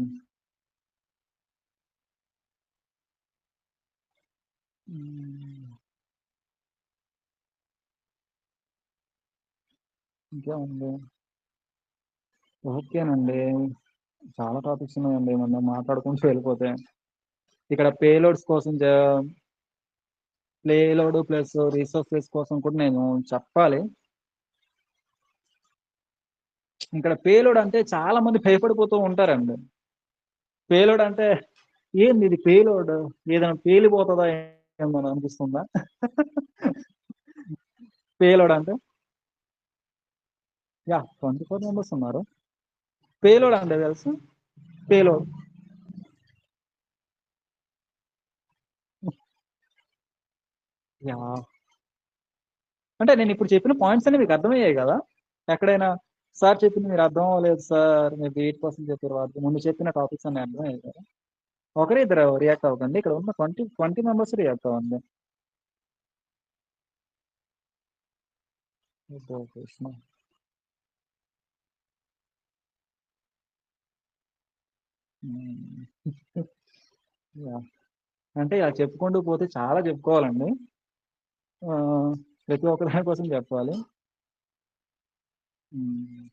హ్మ్. ఇంకేముంది? ఓకేనండి. చాలా టాపిక్స్ ఉన్నాయండి. మనం మాట్లాడుకుంటూ వెళ్ళిపోతే. ఇక్కడ పేలోడ్ ప్లస్ రిసోర్సెస్ కోసం కూడా నేను చెప్పాలి. ఇక్కడ పేలోడ్ అంటే చాలా మంది భయపడిపోతూ ఉంటారండి. పేలోడ్ అంటే ఏందిది పేలోడ్? ఏదైనా పేలిపోతదా ఏమోని అనిపిస్తుందా? పేలోడ్ అంటే యాహ్! 24 మెంబర్స్ ఉన్నారు. పేలోడ్ అంటే తెలుసా? పేలోడ్. యాహ్! అంటే నేనిప్పుడు చెప్పిన పాయింట్స్ అన్ని మీకు అర్థమయ్యాయి గదా! ఎక్కడైనా సార్ చెప్పింది మీరు అర్థం అవ్వలేదు సార్. మీరు వీటి కోసం చెప్పారు. వాటి ముందు చెప్పిన టాపిక్స్ అన్ని అర్థమయ్యాయి కదా! ఒకరు ఇద్దరు రియాక్ట్ అవ్వకండి. ఇక్కడ ఉన్న 20 మెంబర్స్ రియాక్ట్ అవ్వండి. అబ్బో! కృష్ణ. హ్మ్. యాహ్! అంటే ఇలా చెప్పుకుంటూ పోతే చాలా చెప్పుకోవాలండి. ఆహ్, ప్రతి ఒక్క దాని కోసం చెప్పాలి. హ్మ్.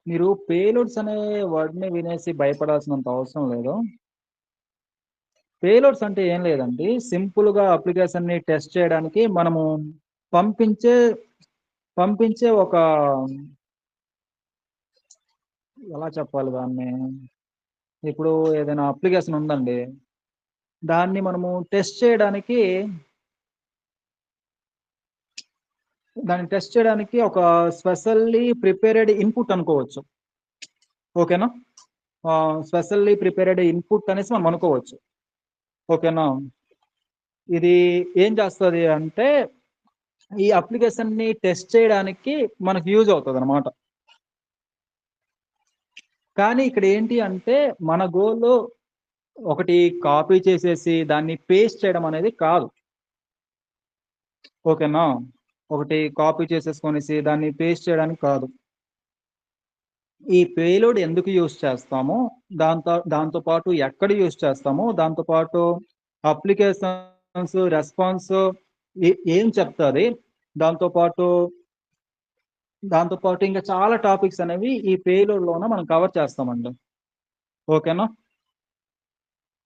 మీరు పేలోడ్స్ అనే వర్డ్‌ని వినేసి భయపడాల్సినంత అవసరం లేదు. పేలోడ్స్ అంటే ఏం లేదండి. సింపుల్‌గా అప్లికేషన్‌ని టెస్ట్ చేయడానికి మనము పంపించే పంపించే ఒక ఎలా చెప్పాలి దాన్ని? ఇప్పుడు ఏదైనా అప్లికేషన్ ఉందండి. దాన్ని మనము టెస్ట్ చేయడానికి దాన్ని టెస్ట్ చేయడానికి ఒక స్పెషల్లీ ప్రిపేర్డ్ ఇన్‌పుట్ అనుకోవచ్చు. ఓకేనా? స్పెషల్లీ ప్రిపేర్డ్ ఇన్‌పుట్ అనేసి మనం అనుకోవచ్చు. ఓకేనా? ఇది ఏం చేస్తది అంటే, ఈ అప్లికేషన్‌ని టెస్ట్ చేయడానికి మనకు యూజ్ అవుతదనమాట. కానీ ఇక్కడ ఏంటి అంటే, మన గోల్ ఒకటి కాపీ చేసేసి దాన్ని పేస్ట్ చేయడం అనేది కాదు. ఓకేనా? ఒకటి కాపీ చేసేసుకొనేసి దాన్ని పేస్ట్ చేయడానికి కాదు. ఈ పేలోడ్ ఎందుకు యూజ్ చేస్తామో, దాంతో పాటు ఎక్కడ యూజ్ చేస్తామో, దాంతో పాటు అప్లికేషన్స్ రెస్పాన్స్ ఏం చెప్తది? దాంతో పాటు, దాంతో పాటు ఇంకా చాలా టాపిక్స్ అనేవి ఈ పేలోడ్‌లోన మనం కవర్ చేస్తామండి. ఓకేనా?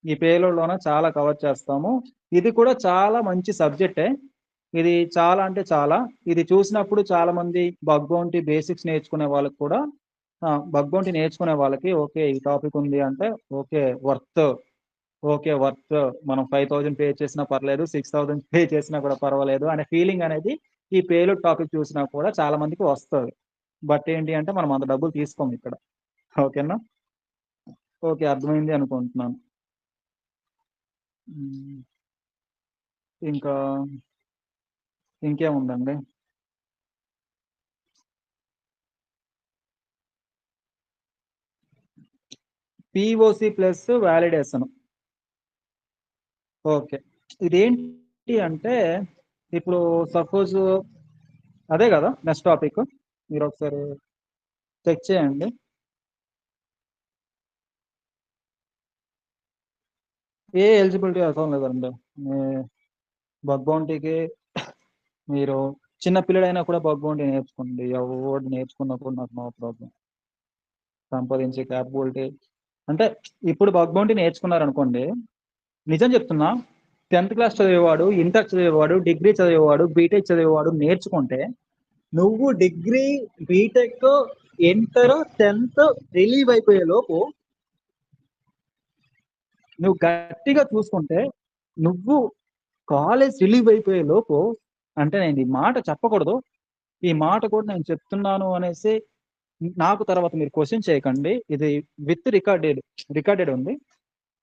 ఈ పేలోడ్‌లోన చాలా కవర్ చేస్తాము. ఇది కూడా చాలా మంచి సబ్జెక్టే. ఇది చాలా అంటే చాలా. ఇది చూసినప్పుడు చాలామంది బగ్ బౌంటీ బేసిక్స్ నేర్చుకునే వాళ్ళకి కూడా బగ్ బౌంటీ నేర్చుకునే వాళ్ళకి ఓకే. ఈ టాపిక్ ఉంది అంటే ఓకే. వర్త్. ఓకే. వర్త్. మనం 5000 పే చేసినా పర్లేదు. 6000 పే చేసినా కూడా పర్వాలేదు అనే ఫీలింగ్ అనేది ఈ పేలోడ్ టాపిక్ చూసినా కూడా చాలా మందికి వస్తది. బట్ ఏంటి అంటే మనం అంత డబ్బులు తీసుకోము ఇక్కడ. ఓకేనా? ఓకే. అర్థమైంది అనుకుంటున్నాను. హ్మ్. ఇంకా ఇంకేముందండి? POC plus validation. ఓకే. ఇదేంటి అంటే ఇప్పుడు సపోజ్ అదే గదా! Next topic. మీరొకసారి చెక్ చేయండి. ఏ ఎలిజిబిలిటీ అవసరం లేదండి. మీ బగ్ బౌంటీకి మీరు చిన్న పిల్లాడైనా కూడా బగ్ బౌంటీ నేర్చుకోండి. ఎవడు నేర్చుకున్నా కూడా నాకు నో ప్రాబ్లమ్. సంపాదించే కేపబిలిటీ అంటే ఇప్పుడు బగ్ బౌంటీ నేర్చుకున్నారనుకోండి, నిజం చెప్తున్నా 10థ్ క్లాస్ చదివేవాడు, ఇంటర్ చదివేవాడు, డిగ్రీ చదివేవాడు, బీటెక్ చదివేవాడు నేర్చుకుంటే, నువ్వు డిగ్రీ, బీటెక్, ఇంటర్, 10థ్ రిలీవ్ అయిపోయే లోపు నువ్వు గట్టిగా చూసుకుంటే, నువ్వు కాలేజ్ రిలీవ్ అయిపోయే లోపు అంటే నేను ఈ మాట చెప్పకూడదు. ఈ మాట కూడా నేను చెప్తున్నాను అనేసి నాకు తర్వాత మీరు క్వెషన్ చేయకండి. ఇది విత్ రికార్డెడ్ ఉంది.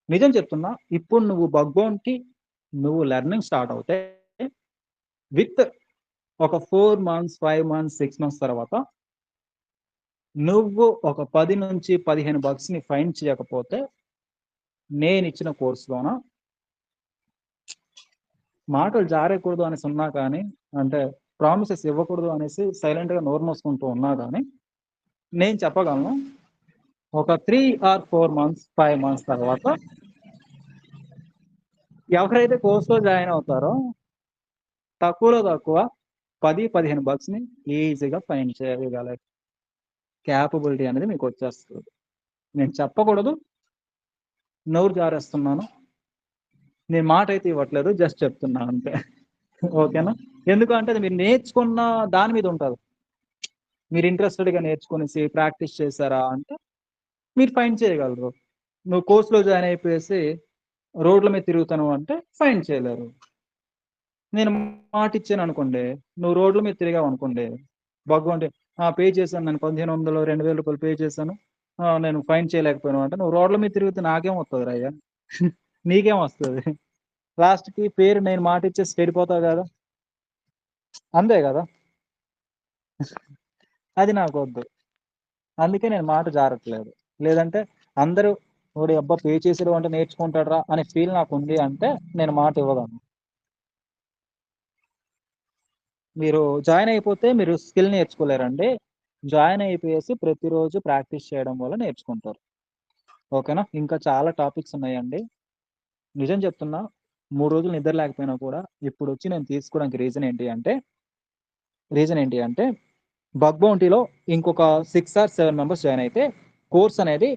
నిజం చెప్తున్నా. ఇప్పుడు నువ్వు బగ్ బౌంటీ నువ్వు లెర్నింగ్ స్టార్ట్ అవుతే విత్ ఒక 4 మంత్స్, 5 మంత్స్, 6 మంత్స్ తర్వాత నువ్వు ఒక 10-15 బగ్స్‌ని ఫైండ్ చేయకపోతే నేనిచ్చిన కోర్స్‌లోన మాటలు జారేయకూడదు అనేసి ఉన్నా కానీ, అంటే ప్రామిసెస్ ఇవ్వకూడదు అనేసి సైలెంట్‌గా నోరు మూసుకుంటూ ఉన్నా గాని, నేను చెప్పగలను. ఒక 3 ఆర్ 4 మంత్స్, 5 మంత్స్ తర్వాత ఎవరైతే కోర్స్‌లో జాయిన్ అవుతారో తక్కువలో తక్కువ 10, 15 బగ్స్‌ని ఈజీగా ఫైండ్ చేయగల కేపబిలిటీ అనేది మీకొచ్చేస్తది. నేను చెప్పకూడదు. నోరు జారేస్తున్నాను. నేను మాటైతే ఇవ్వట్లేదు. జస్ట్ చెప్తున్నా అంతే. ఓకేనా? ఎందుకు అంటే అది మీరు నేర్చుకున్న దాని మీద ఉంటది. మీరు ఇంట్రెస్టెడ్‌గా నేర్చుకొనేసి ప్రాక్టీస్ చేసారా అంటే మీరు ఫైండ్ చేయగలరు. నువ్వు కోర్స్‌లో జాయిన్ అయిపోయేసి రోడ్ల మీద తిరుగుతాను అంటే ఫైండ్ చేయలేరు. నేను మాటిచ్చాననుకోండి, నువ్వు రోడ్ల మీద తిరిగావనుకోండి, భగవంటే పే చేశాను నేను 1500, రూ. 2000 పే చేశాను. నేను ఫైండ్ చేయలేకపోయాను అంటే, నువ్వు రోడ్ల మీద తిరిగితే నాకేం వత్తదిరయ్యా? నీకేమొస్తది? లాస్ట్‌కి పేరు నేను మాటిచ్చేసి చెడిపోతావు గదా! అంతే గదా! అది నాకొద్దు. అందుకే నేను మాట జారట్లేదు. లేదంటే అందరూ ఓడి అబ్బా! పే చేసాడు అంటే నేర్చుకుంటాడురా అనే ఫీల్ నాకుంది అంటే నేను మాట ఇవ్వగలను. మీరు జాయిన్ అయిపోతే మీరు స్కిల్ నేర్చుకోలేరండి. జాయిన్ అయిపోయేసి ప్రతిరోజు ప్రాక్టీస్ చేయడం వల్ల నేర్చుకుంటారు. ఓకేనా? ఇంకా చాలా టాపిక్స్ ఉన్నాయండి. నిజం చెప్తున్నా 3 రోజులు నిద్ర లేకపోయినా కూడా ఇప్పుడొచ్చి నేను తీసుకోవడానికి రీజన్ ఏంటి అంటే బగ్ బౌంటీలో ఇంకొక 6 ఆర్ 7 మెంబర్స్ జాయిన్ అయితే కోర్స్ అనేది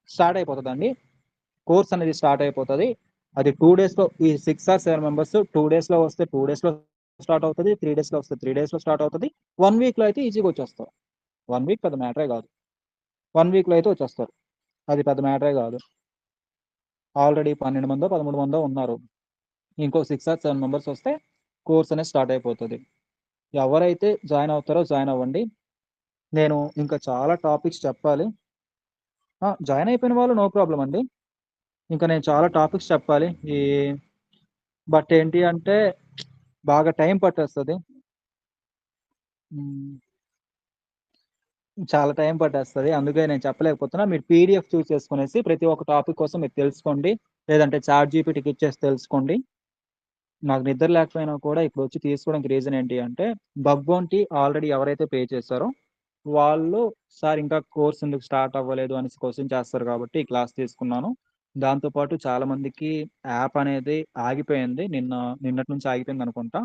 స్టార్ట్ అయిపోతదండి. కోర్స్ అనేది స్టార్ట్ అయిపోతది. అది 2 డేస్‌లో ఈ 6 ఆర్ 7 మెంబర్స్ 2 డేస్‌లో వస్తే 2 డేస్‌లో స్టార్ట్ అవుతది. 3 డేస్‌లో వస్తే 3 డేస్‌లో స్టార్ట్ అవుతది. 1 వీక్‌లో అయితే ఈజీగా వచ్చేస్తారు. 1 వీక్ పెద్ద మ్యాటరే గాదు. 1 వీక్‌లో అయితే వచ్చేస్తారు. అది పెద్ద మ్యాటరే గాదు. ఆల్రెడీ 12 మందో, 13 మందో ఉన్నారు. ఇంకో 6 ఆర్ 7 మెంబర్స్ వస్తే కోర్స్ అనేది స్టార్ట్ అయిపోతది. ఎవరైతే జాయిన్ అవుతారో జాయిన్ అవ్వండి. నేను ఇంకా చాలా టాపిక్స్ చెప్పాలి. జాయిన్ అయిపోయిన వాళ్ళు నో ప్రాబ్లమ్ అండి. ఇంకా నేను చాలా టాపిక్స్ చెప్పాలి. బట్ ఏంటి అంటే బాగా టైం పట్టేస్తది. హ్మ్. చాలా టైం పట్టేస్తది. అందుకే నేను చెప్పలేకపోతున్నా. మీరు పీడీఎఫ్ చూజ్ చేసుకొనేసి ప్రతి ఒక్క టాపిక్ కోసం మీరు తెలుసుకోండి. లేదంటే చాట్ జీపీటీకి ఇచ్చేసి తెలుసుకోండి. నాకు నిద్ర లేకపోయినా కూడా ఇప్పుడొచ్చి తీసుకోవడానికి రీజన్ ఏంటి అంటే, బగ్ బౌంటీ ఆల్రెడీ ఎవరైతే పే చేసారో, వాళ్ళు సార్ ఇంకా కోర్స్ ఎందుకు స్టార్ట్ అవ్వలేదు అనేసి క్వెషన్ చేస్తారు కాబట్టి ఈ క్లాస్ తీసుకున్నాను. దాంతో పాటు చాలా మందికి యాప్ అనేది ఆగిపోయింది. నిన్నటి నుంచి ఆగిపోయిందనుకుంటా.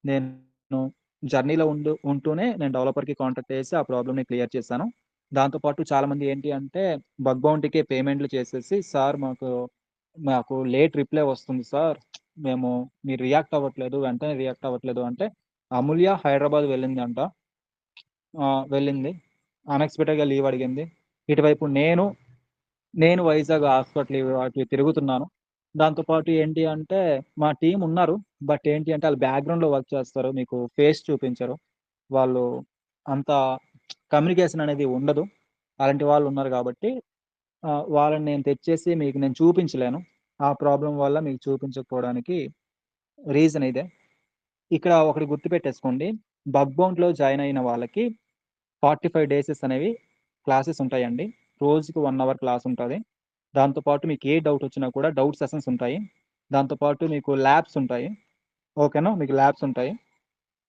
నేను జర్నీలో ఉంటూనే నేను డెవలపర్‌కి కాంటాక్ట్ చేసి ఆ ప్రాబ్లమ్‌ని క్లియర్ చేశాను. దాంతో పాటు చాలామంది ఏంటి అంటే బగ్ బౌంటీకే పేమెంట్‌లు చేసేసి, సార్ మాకు లేట్ రిప్లై వస్తుంది సార్. మీరు రియాక్ట్ అవ్వట్లేదు. వెంటనే రియాక్ట్ అవ్వట్లేదు అంటే, అమూల్య హైదరాబాద్ వెళ్ళిందంట. వెళ్ళింది. అన్‌ఎక్స్‌పెక్టెడ్‌గా లీవ్ అడిగింది. ఇటువైపు నేను వైజాగ్ హాస్పిటల్ ఇవి వాటివి తిరుగుతున్నాను. దాంతో పాటు ఏంటి అంటే, మా టీమ్ ఉన్నారు. బట్ ఏంటి అంటే ఆళ్ళు బ్యాక్‌గ్రౌండ్‌లో వర్క్ చేస్తారు. మీకు ఫేస్ చూపించరు. వాళ్ళు అంత కమ్యూనికేషన్ అనేది ఉండదు. అలాంటి వాళ్ళు ఉన్నారు కాబట్టి వాళ్ళని నేను తెచ్చేసి మీకు నేను చూపించలేను. ఆ ప్రాబ్లమ్ వల్ల మీకు చూపించకపోవడానికి రీజన్ ఇదే. ఇక్కడ ఒకటి గుర్తుపెట్టేసుకోండి. బగ్ బౌంట్‌లో జాయిన్ అయిన వాళ్ళకి 45 డేసెస్ అనేవి క్లాసెస్ ఉంటాయండి. రోజుకి 1 అవర్ క్లాస్ ఉంటది. దాంతో పాటు మీకు ఏ డౌట్ వచ్చినా కూడా డౌట్ సెషన్స్ ఉంటాయి. దాంతో పాటు మీకు ల్యాబ్స్ ఉంటాయి. ఓకేనా? మీకు ల్యాబ్స్ ఉంటాయి.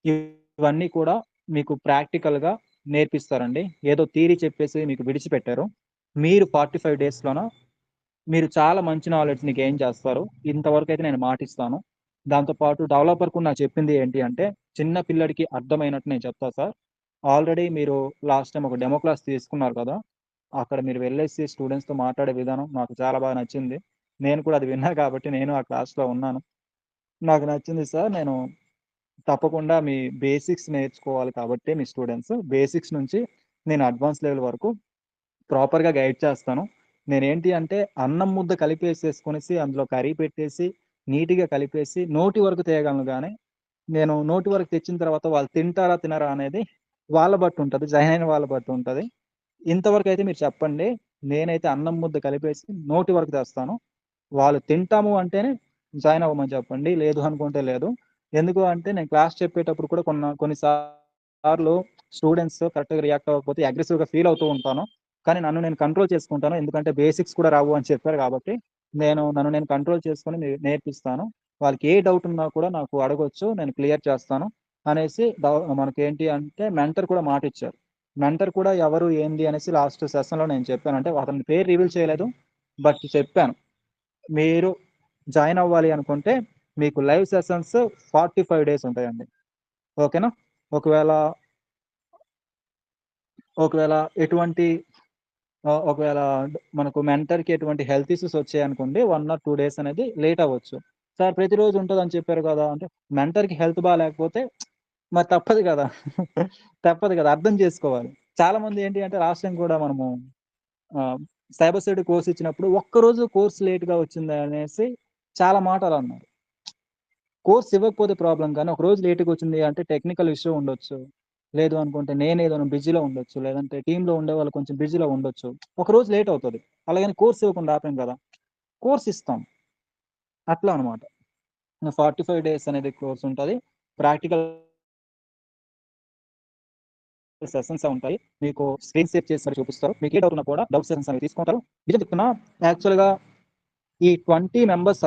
ఇవన్నీ కూడా మీకు ప్రాక్టికల్‌గా నేర్పిస్తారండి. ఏదో థియరీ చెప్పేసి మీకు విడిచిపెట్టరు. మీరు 45 డేస్‌లోన మీరు చాలా మంచి నాలెడ్జ్‌ని గెయిన్ చేస్తారు. ఇంతవరకైతే నేను మాటిస్తాను. దాంతో పాటు డెవలపర్‌కు నాకు చెప్పింది ఏంటి అంటే, చిన్న పిల్లోడికి అర్థమైనట్టు నేను చెప్తా సార్. ఆల్రెడీ మీరు లాస్ట్ టైమ్ ఒక డెమో క్లాస్ తీసుకున్నారు కదా! అక్కడ మీరు వెళ్ళేసి స్టూడెంట్స్‌తో మాట్లాడే విధానం నాకు చాలా బాగా నచ్చింది. నేను కూడా అది విన్నా కాబట్టి నేను ఆ క్లాస్‌లో ఉన్నాను. నాకు నచ్చింది సార్. నేను తప్పకుండా మీ బేసిక్స్ నేర్చుకోవాలి కాబట్టి మీ స్టూడెంట్స్. బేసిక్స్ నుంచి నేను అడ్వాన్స్ లెవెల్ వరకు ప్రాపర్‌గా గైడ్ చేస్తాను. నేనేంటి అంటే అన్నం ముద్ద కలిపేసేసుకొనేసి అందులో కర్రీ పెట్టేసి, నీట్‌గా కలిపేసి నోటి వరకు తేగలను గానీ, నేను నోటి వరకు తెచ్చిన తర్వాత వాళ్ళు తింటారా? తినరా? అనేది వాళ్ళ బట్టుంటది. జాయిన్ అయిన వాళ్ళ బట్టుంటది. ఇంతవరకైతే మీరు చెప్పండి. నేనైతే అన్నం ముద్ద కలిపేసి నోటి వరకు తెస్తాను. వాళ్ళు తింటాము అంటేనే జాయిన్ అవ్వమని చెప్పండి. లేదు అనుకుంటే లేదు. ఎందుకు అంటే నేను క్లాస్ చెప్పేటప్పుడు కూడా కొన్ని సార్లు స్టూడెంట్స్ కరెక్ట్‌గా రియాక్ట్ అవ్వకపోతే అగ్రెసివ్‌గా ఫీల్ అవుతూ ఉంటాను. కానీ నన్ను నేను కంట్రోల్ చేసుకుంటాను. ఎందుకంటే బేసిక్స్ కూడా రావు అని చెప్పారు కాబట్టి, నన్ను నేను కంట్రోల్ చేసుకొని నేర్పిస్తాను. వాళ్ళకి ఏ డౌట్ ఉన్నా కూడా నాకు అడగొచ్చు. నేను క్లియర్ చేస్తాను అనేసి మనకేంటి అంటే మెంటర్ కూడా మాటిచ్చారు. మెంటర్ కూడా ఎవరు, ఏంది అనేసి లాస్ట్ సెషన్‌లో నేను చెప్పాను. అంటే అతని పేరు రివీల్ చేయలేదు. బట్ చెప్పాను. మీరు జాయిన్ అవ్వాలి అనుకుంటే మీకు లైవ్ సెషన్స్ 45 డేస్ ఉంటాయండి. ఓకేనా? ఒకవేళ ఒకవేళ ఎటువంటి ఒకవేళ మనకు మెంటర్‌కి ఎటువంటి హెల్త్ ఇష్యూస్ వచ్చాయనుకోండి 1 ఆర్ 2 డేస్ అనేది లేట్ అవ్వచ్చు. సార్ ప్రతిరోజు ఉంటదని చెప్పారు కదా! అంటే మెంటర్‌కి హెల్త్ బాలేకపోతే మరి తప్పదు గదా! తప్పదు గదా! అర్థం చేసుకోవాలి. చాలామంది ఏంటి అంటే లాస్ట్ టైమ్ కూడా మనము ఆహ్, సైబర్ సెక్యూరిటీ కోర్స్ ఇచ్చినప్పుడు ఒక్కరోజు కోర్స్ లేట్‌గా వచ్చిందనేసి చాలా మాటలన్నారు. కోర్స్ ఇవ్వకపోతే ప్రాబ్లమ్ కానీ, ఒక రోజు లేట్‌గొచ్చింది అంటే టెక్నికల్ ఇష్యూ ఉండొచ్చు. లేదు అనుకుంటే నేనేదైనా బిజీలో ఉండొచ్చు. లేదంటే టీమ్‌లో ఉండేవాళ్ళు కొంచెం బిజీలో ఉండొచ్చు. ఒక రోజు లేట్ అవుతది. అలాగని కోర్స్ ఇవ్వకుండా ఆపం గదా! కోర్స్ ఇస్తాం. అట్లా అనమాట. 45 డేస్ అనేది కోర్స్ ఉంటది. ప్రాక్టికల్ సెషన్స్ ఉంటాయి. మీకు స్క్రీన్ షేర్ చేసి మరి చూపిస్తారు. మీకు ఏ డౌట్ ఉన్నా కూడా డౌట్ సెషన్స్ అనేవి తీసుకుంటారు. నిజం చెప్తున్నా, యాక్చువల్‌గా ఈ 20 మెంబర్స్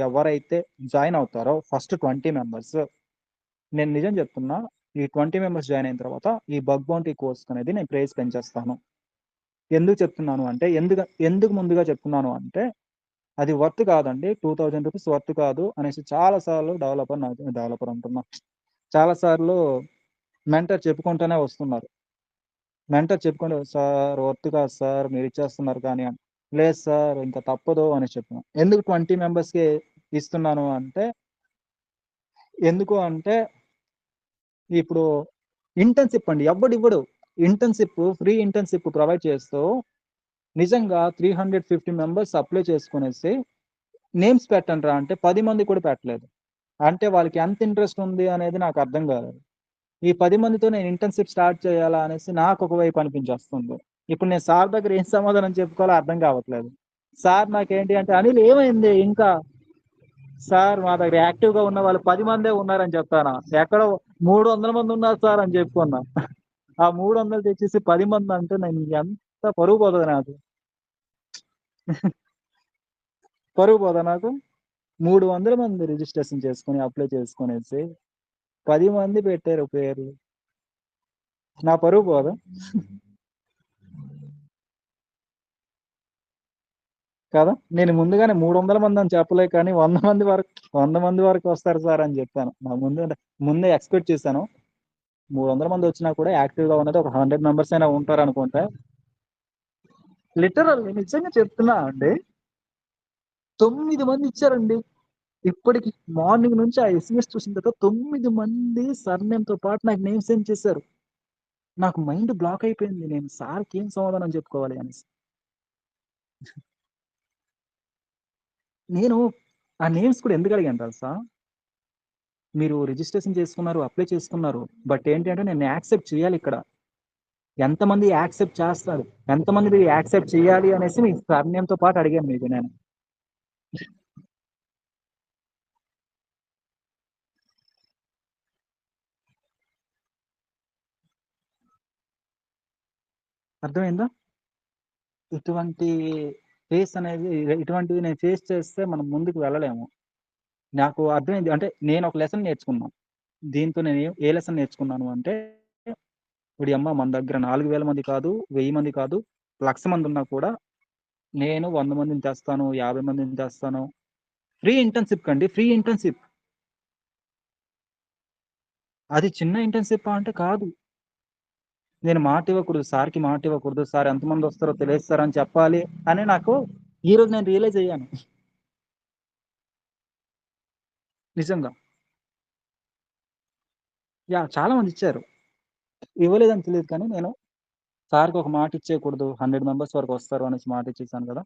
ఎవరైతే జాయిన్ అవుతారో ఫస్ట్ 20 మెంబర్స్, నేను నిజం చెప్తున్నా, ఈ 20 మెంబర్స్ జాయిన్ అయిన తర్వాత ఈ బగ్ బౌంటీ కోర్స్ అనేది నేను ప్రైస్ పెంచేస్తాను. ఎందుకు చెప్తున్నాను అంటే, ఎందుకు ముందుగా చెప్తున్నాను అంటే, అది వర్త్ కాదండి. 2000 రూపీస్ వర్త్ కాదు అనేసి చాలా సార్లు డెవలపర్ అంటున్నా. చాలా సార్లు మెంటర్ చెప్పుకుంటూనే వస్తున్నారు. మెంటర్ చెప్పుకుంటూ, "సార్ వర్త్ కాదు సార్, మీరు ఇచ్చేస్తున్నారు కానీ" అని. "లేదు సార్, ఇంక తప్పదు" అనేసి చెప్తున్నా. ఎందుకు 20 మెంబర్స్‌కే ఇస్తున్నాను అంటే, ఎందుకు అంటే ఇప్పుడు ఇంటర్న్‌షిప్ అండి. ఎవ్వడివ్వడు. ఫ్రీ ఇంటర్న్‌షిప్ ప్రొవైడ్ చేస్తూ నిజంగా 350 మెంబర్స్ అప్లై చేసుకునేసి నేమ్స్ పెట్టండ్రా అంటే 10 మంది కూడా పెట్టలేదు. అంటే వాళ్ళకి ఎంత ఇంట్రెస్ట్ ఉంది అనేది నాకు అర్థం కాలేదు. ఈ 10 మందితో నేను ఇంటర్న్‌షిప్ స్టార్ట్ చేయాలా అనేసి నాకొక వైపు అనిపించేస్తుంది. ఇప్పుడు నేను సార్ దగ్గర ఏం సమాధానం చెప్పుకోవాలో అర్థం కావట్లేదు. సార్ నాకేంటి అంటే, "అనిల్ ఏమైంది ఇంకా?" సార్ మా దగ్గర యాక్టివ్‌గా ఉన్న వాళ్ళు 10 మందే ఉన్నారని చెప్తానా? ఎక్కడో 300 మంది ఉన్నారు సార్ అని చెప్పుకున్నా. ఆ 300 తెచ్చేసి 10 మంది అంటే నేను ఎంత పరువు పోతది నాకు. పరువు పోదా నాకు? 300 మంది రిజిస్ట్రేషన్ చేసుకొని అప్లై చేసుకొనేసి 10 మంది పెట్టారు పేర్లు. నా పరువు పోదా? కదా! నేను ముందుగానే 300 మంది అని చెప్పలే కానీ 100 మంది వరకు వస్తారు సార్ అని చెప్పాను. నా ముందే ఎక్స్‌పెక్ట్ చేశాను. 300 మంది వచ్చినా కూడా యాక్టివ్‌గా ఉన్నది ఒక 100 మెంబర్స్ అయినా ఉంటారనుకుంటే, లిటరల్లీ నిజంగా చెప్తున్నా అండి. 9 మంది ఇచ్చారండి. ఇప్పటికి మార్నింగ్ నుంచి ఆ ఎస్ఎంఎస్ చూసిన తర్వాత 9 మంది సర్‌నేమ్‌తో పాటు నాకు నేమ్ సెండ్ చేశారు. నాకు మైండ్ బ్లాక్ అయిపోయింది. నేను సార్‌కి ఏం సమాధానం చెప్పుకోవాలి అనేసి. నేను ఆ నేమ్స్ కూడా ఎందుకు అడిగాను తెలుసా? మీరు రిజిస్ట్రేషన్ చేసుకున్నారు, అప్లై చేసుకున్నారు. బట్ ఏంటి అంటే నేను యాక్సెప్ట్ చేయాలిక్కడ. ఎంతమంది యాక్సెప్ట్ చేస్తారు? ఎంతమంది యాక్సెప్ట్ చేయాలి అనేసి మీ సర్‌నేమ్‌తో పాటు అడిగాను మీకు నేను. అర్థమైందా? ఇటువంటి ఇటువంటివి నేను ఫేస్ చేస్తే మనం ముందుకు వెళ్ళలేము. నాకు అర్థమైంది. అంటే నేను ఒక లెసన్ నేర్చుకున్నా. దీంతో నేను ఏ లెసన్ నేర్చుకున్నాను అంటే, ఓడియమ్మ మన దగ్గర 4000 మంది కాదు, 1000 మంది కాదు, 1,00,000 మంది ఉన్నా కూడా నేను 100 మందిని తెస్తాను, 50 మందిని తెస్తాను. ఫ్రీ ఇంటర్న్‌షిప్ కండి. Free internship. అది చిన్న ఇంటర్న్‌షిప్పా అంటే కాదు. నేను మాటివ్వకూడదు. సార్‌కి మాటివ్వకూడదు. సార్ ఎంతమందొస్తారో తెలీదు సార్ అని చెప్పాలి అని నాకు ఈరోజు నేను రియలైజ్ అయ్యాను. నిజంగా. చాలా మందిచ్చారు. ఇవ్వలేదని తెలీదు కానీ నేను సార్‌కి ఒక మాట ఇచ్చేయకూడదు. 100 మెంబర్స్ వరకు వస్తారు అనేసి మాట ఇచ్చేసాను గదా!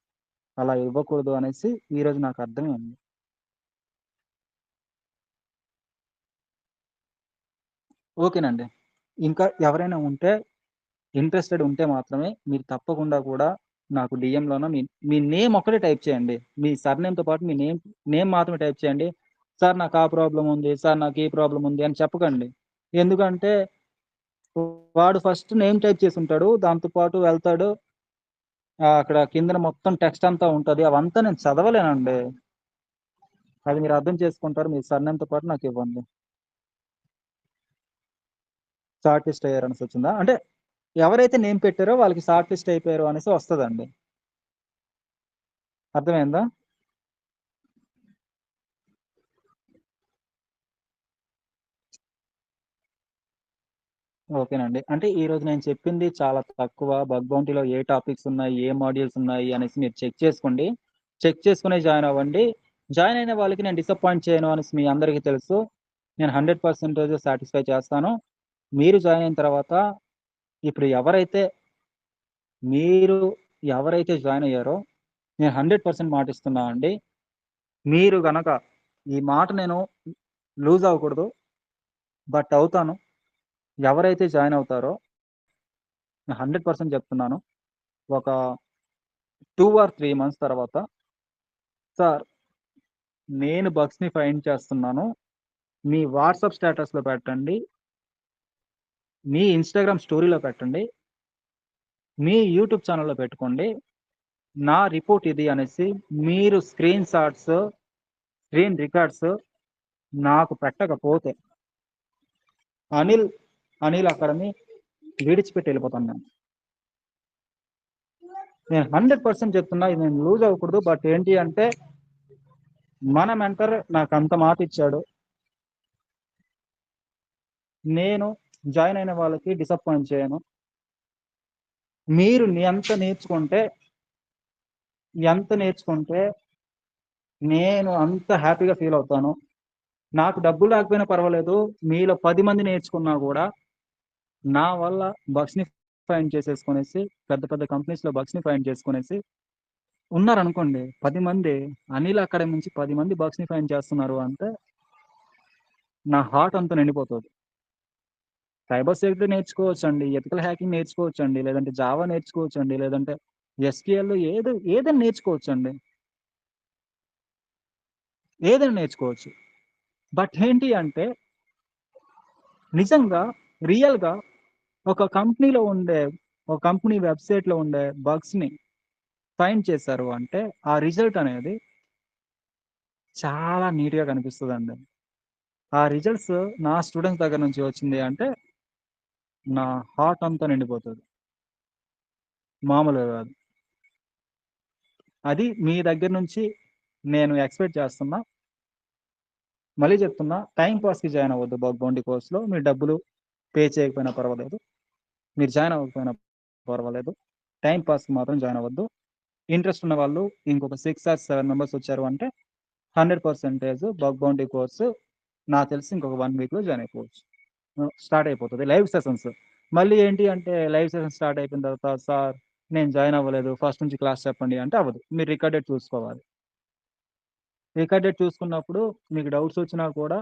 అలా ఇవ్వకూడదు అనేసి ఈరోజు నాకు అర్థమైంది. ఓకేనండి. ఇంకా ఎవరైనా ఉంటే ఇంట్రెస్టెడ్ ఉంటే మాత్రమే మీరు తప్పకుండా కూడా నాకు డీఎంలోన మీ మీ నేమ్ ఒక్కటే టైప్ చేయండి. మీ సర్‌నేమ్‌తో పాటు మీ నేమ్ మాత్రమే టైప్ చేయండి. సార్ నాకు ఆ ప్రాబ్లమ్ ఉంది. సార్ నాకు ఈ ప్రాబ్లమ్ ఉంది అని చెప్పకండి. ఎందుకంటే వాడు ఫస్ట్ నేమ్ టైప్ చేసుంటాడు. దాంతో పాటు వెళ్తాడు. అక్కడ కిందన మొత్తం టెక్స్ట్ అంతా ఉంటది. అవంతా నేను చదవలేనండి. అది మీరు అర్థం చేసుకుంటారు. మీ సర్‌నేమ్‌తో పాటు నాకివ్వండి. Short list అయ్యారనేసొచ్చిందా? అంటే ఎవరైతే నేమ్ పెట్టారో వాళ్ళకి షార్ట్ లిస్ట్ అయిపోయారు అనేసి వస్తదండి. అర్థమైందా? ఓకేనండి. అంటే ఈరోజు నేను చెప్పింది చాలా తక్కువ. బగ్ బౌంటీలో ఏ టాపిక్స్ ఉన్నాయి, ఏ మాడ్యూల్స్ ఉన్నాయి అనేసి మీరు చెక్ చేసుకోండి. చెక్ చేసుకొని జాయిన్ అవ్వండి. జాయిన్ అయిన వాళ్ళకి నేను డిసప్పాయింట్ చేయను అనేసి మీ అందరికీ తెలుసు. నేను 100% సాటిస్ఫై చేస్తాను. మీరు జాయిన్ అయిన తర్వాత ఇప్పుడు మీరు ఎవరైతే జాయిన్ అయ్యారో నేను 100% మాటిస్తున్నా అండి. మీరు గనక ఈ మాట నేను లూజ్ అవ్వకూడదు. బట్ అవుతాను. ఎవరైతే జాయిన్ అవుతారో నేను 100% చెప్తున్నాను. ఒక 2 ఆర్ 3 మంత్స్ తర్వాత, సార్ నేను బగ్స్‌ని ఫైండ్ చేస్తున్నాను. మీ వాట్సాప్ స్టేటస్‌లో పెట్టండి. మీ ఇన్‌స్టాగ్రామ్ స్టోరీలో పెట్టండి. మీ యూట్యూబ్ ఛానెల్‌లో పెట్టుకోండి. నా రిపోర్ట్ ఇది అనేసి మీరు స్క్రీన్ షాట్స్, స్క్రీన్ రికార్డ్స్ నాకు పెట్టకపోతే అనిల్, అనిల్ అకాడమీ విడిచిపెట్టి వెళ్ళిపోతాను నేను. నేను 100% చెప్తున్నా, ఇది నేను లూజ్ అవ్వకూడదు. బట్ ఏంటి అంటే మన మెంటర్ నాకు అంత మాట ఇచ్చాడు. నేను జాయిన్ అయిన వాళ్ళకి డిసప్పాయింట్ చేయను. మీరు ఎంత నేర్చుకుంటే నేను అంత హ్యాపీగా ఫీల్ అవుతాను. నాకు డబ్బులు లేకపోయినా పర్వాలేదు. మీలో 10 మంది నేర్చుకున్నా కూడా నా వల్ల బగ్స్‌ని ఫైండ్ చేసేసుకొనేసి పెద్ద పెద్ద కంపెనీస్‌లో బగ్స్‌ని ఫైండ్ చేసుకొనేసి ఉన్నారనుకోండి. 10 మంది అనిల్ అకాడమీ నుంచి 10 మంది బగ్స్‌ని ఫైండ్ చేస్తున్నారు అంటే నా హార్ట్ అంతా నిండిపోతది. సైబర్ సెక్యూరిటీ నేర్చుకోవచ్చండి. ఎథికల్ హ్యాకింగ్ నేర్చుకోవచ్చండి. లేదంటే జావా నేర్చుకోవచ్చండి. లేదంటే ఎస్‌క్యూఎల్ ఏదైనా నేర్చుకోవచ్చండి. ఏదైనా నేర్చుకోవచ్చు. బట్ ఏంటి అంటే నిజంగా రియల్‌గా ఒక కంపెనీ వెబ్‌సైట్‌లో ఉండే బగ్స్‌ని ఫైండ్ చేశారు అంటే ఆ రిజల్ట్ అనేది చాలా నీట్‌గా కనిపిస్తదండి. ఆ రిజల్ట్స్ నా స్టూడెంట్స్ దగ్గర నుంచి వచ్చింది అంటే నా హార్ట్ అంతా నిండిపోతది. మామూలుగా కాదు. అది మీ దగ్గర నుంచి నేను ఎక్స్‌పెక్ట్ చేస్తున్నా. మళ్ళీ చెప్తున్నా, టైమ్ పాస్‌కి జాయిన్ అవ్వద్దు బగ్ బౌంటీ కోర్స్‌లో. మీరు డబ్బులు పే చేయకపోయినా పర్వాలేదు. మీరు జాయిన్ అవ్వకపోయినా పర్వాలేదు. టైమ్ పాస్‌కి మాత్రం జాయిన్ అవ్వద్దు. ఇంట్రెస్ట్ ఉన్న వాళ్ళు ఇంకొక 6 ఆర్ 7 మెంబర్స్ వచ్చారు అంటే 100% బగ్ బౌంటీ కోర్స్ నాకు తెలిసి ఇంకొక 1 వీక్‌లో జాయిన్ అయిపోవచ్చు. స్టార్ట్ అయిపోతది. Live sessions. మళ్ళీ ఏంటి అంటే లైవ్ సెషన్ స్టార్ట్ అయిపోయిన తర్వాత సార్ నేను జాయిన్ అవ్వలేదు. ఫస్ట్ నుంచి క్లాస్ చెప్పండి అంటే అవ్వదు. మీరు రికార్డెడ్ చూసుకోవాలి. రికార్డెడ్ చూసుకున్నప్పుడు మీకు డౌట్స్ వచ్చినా కూడా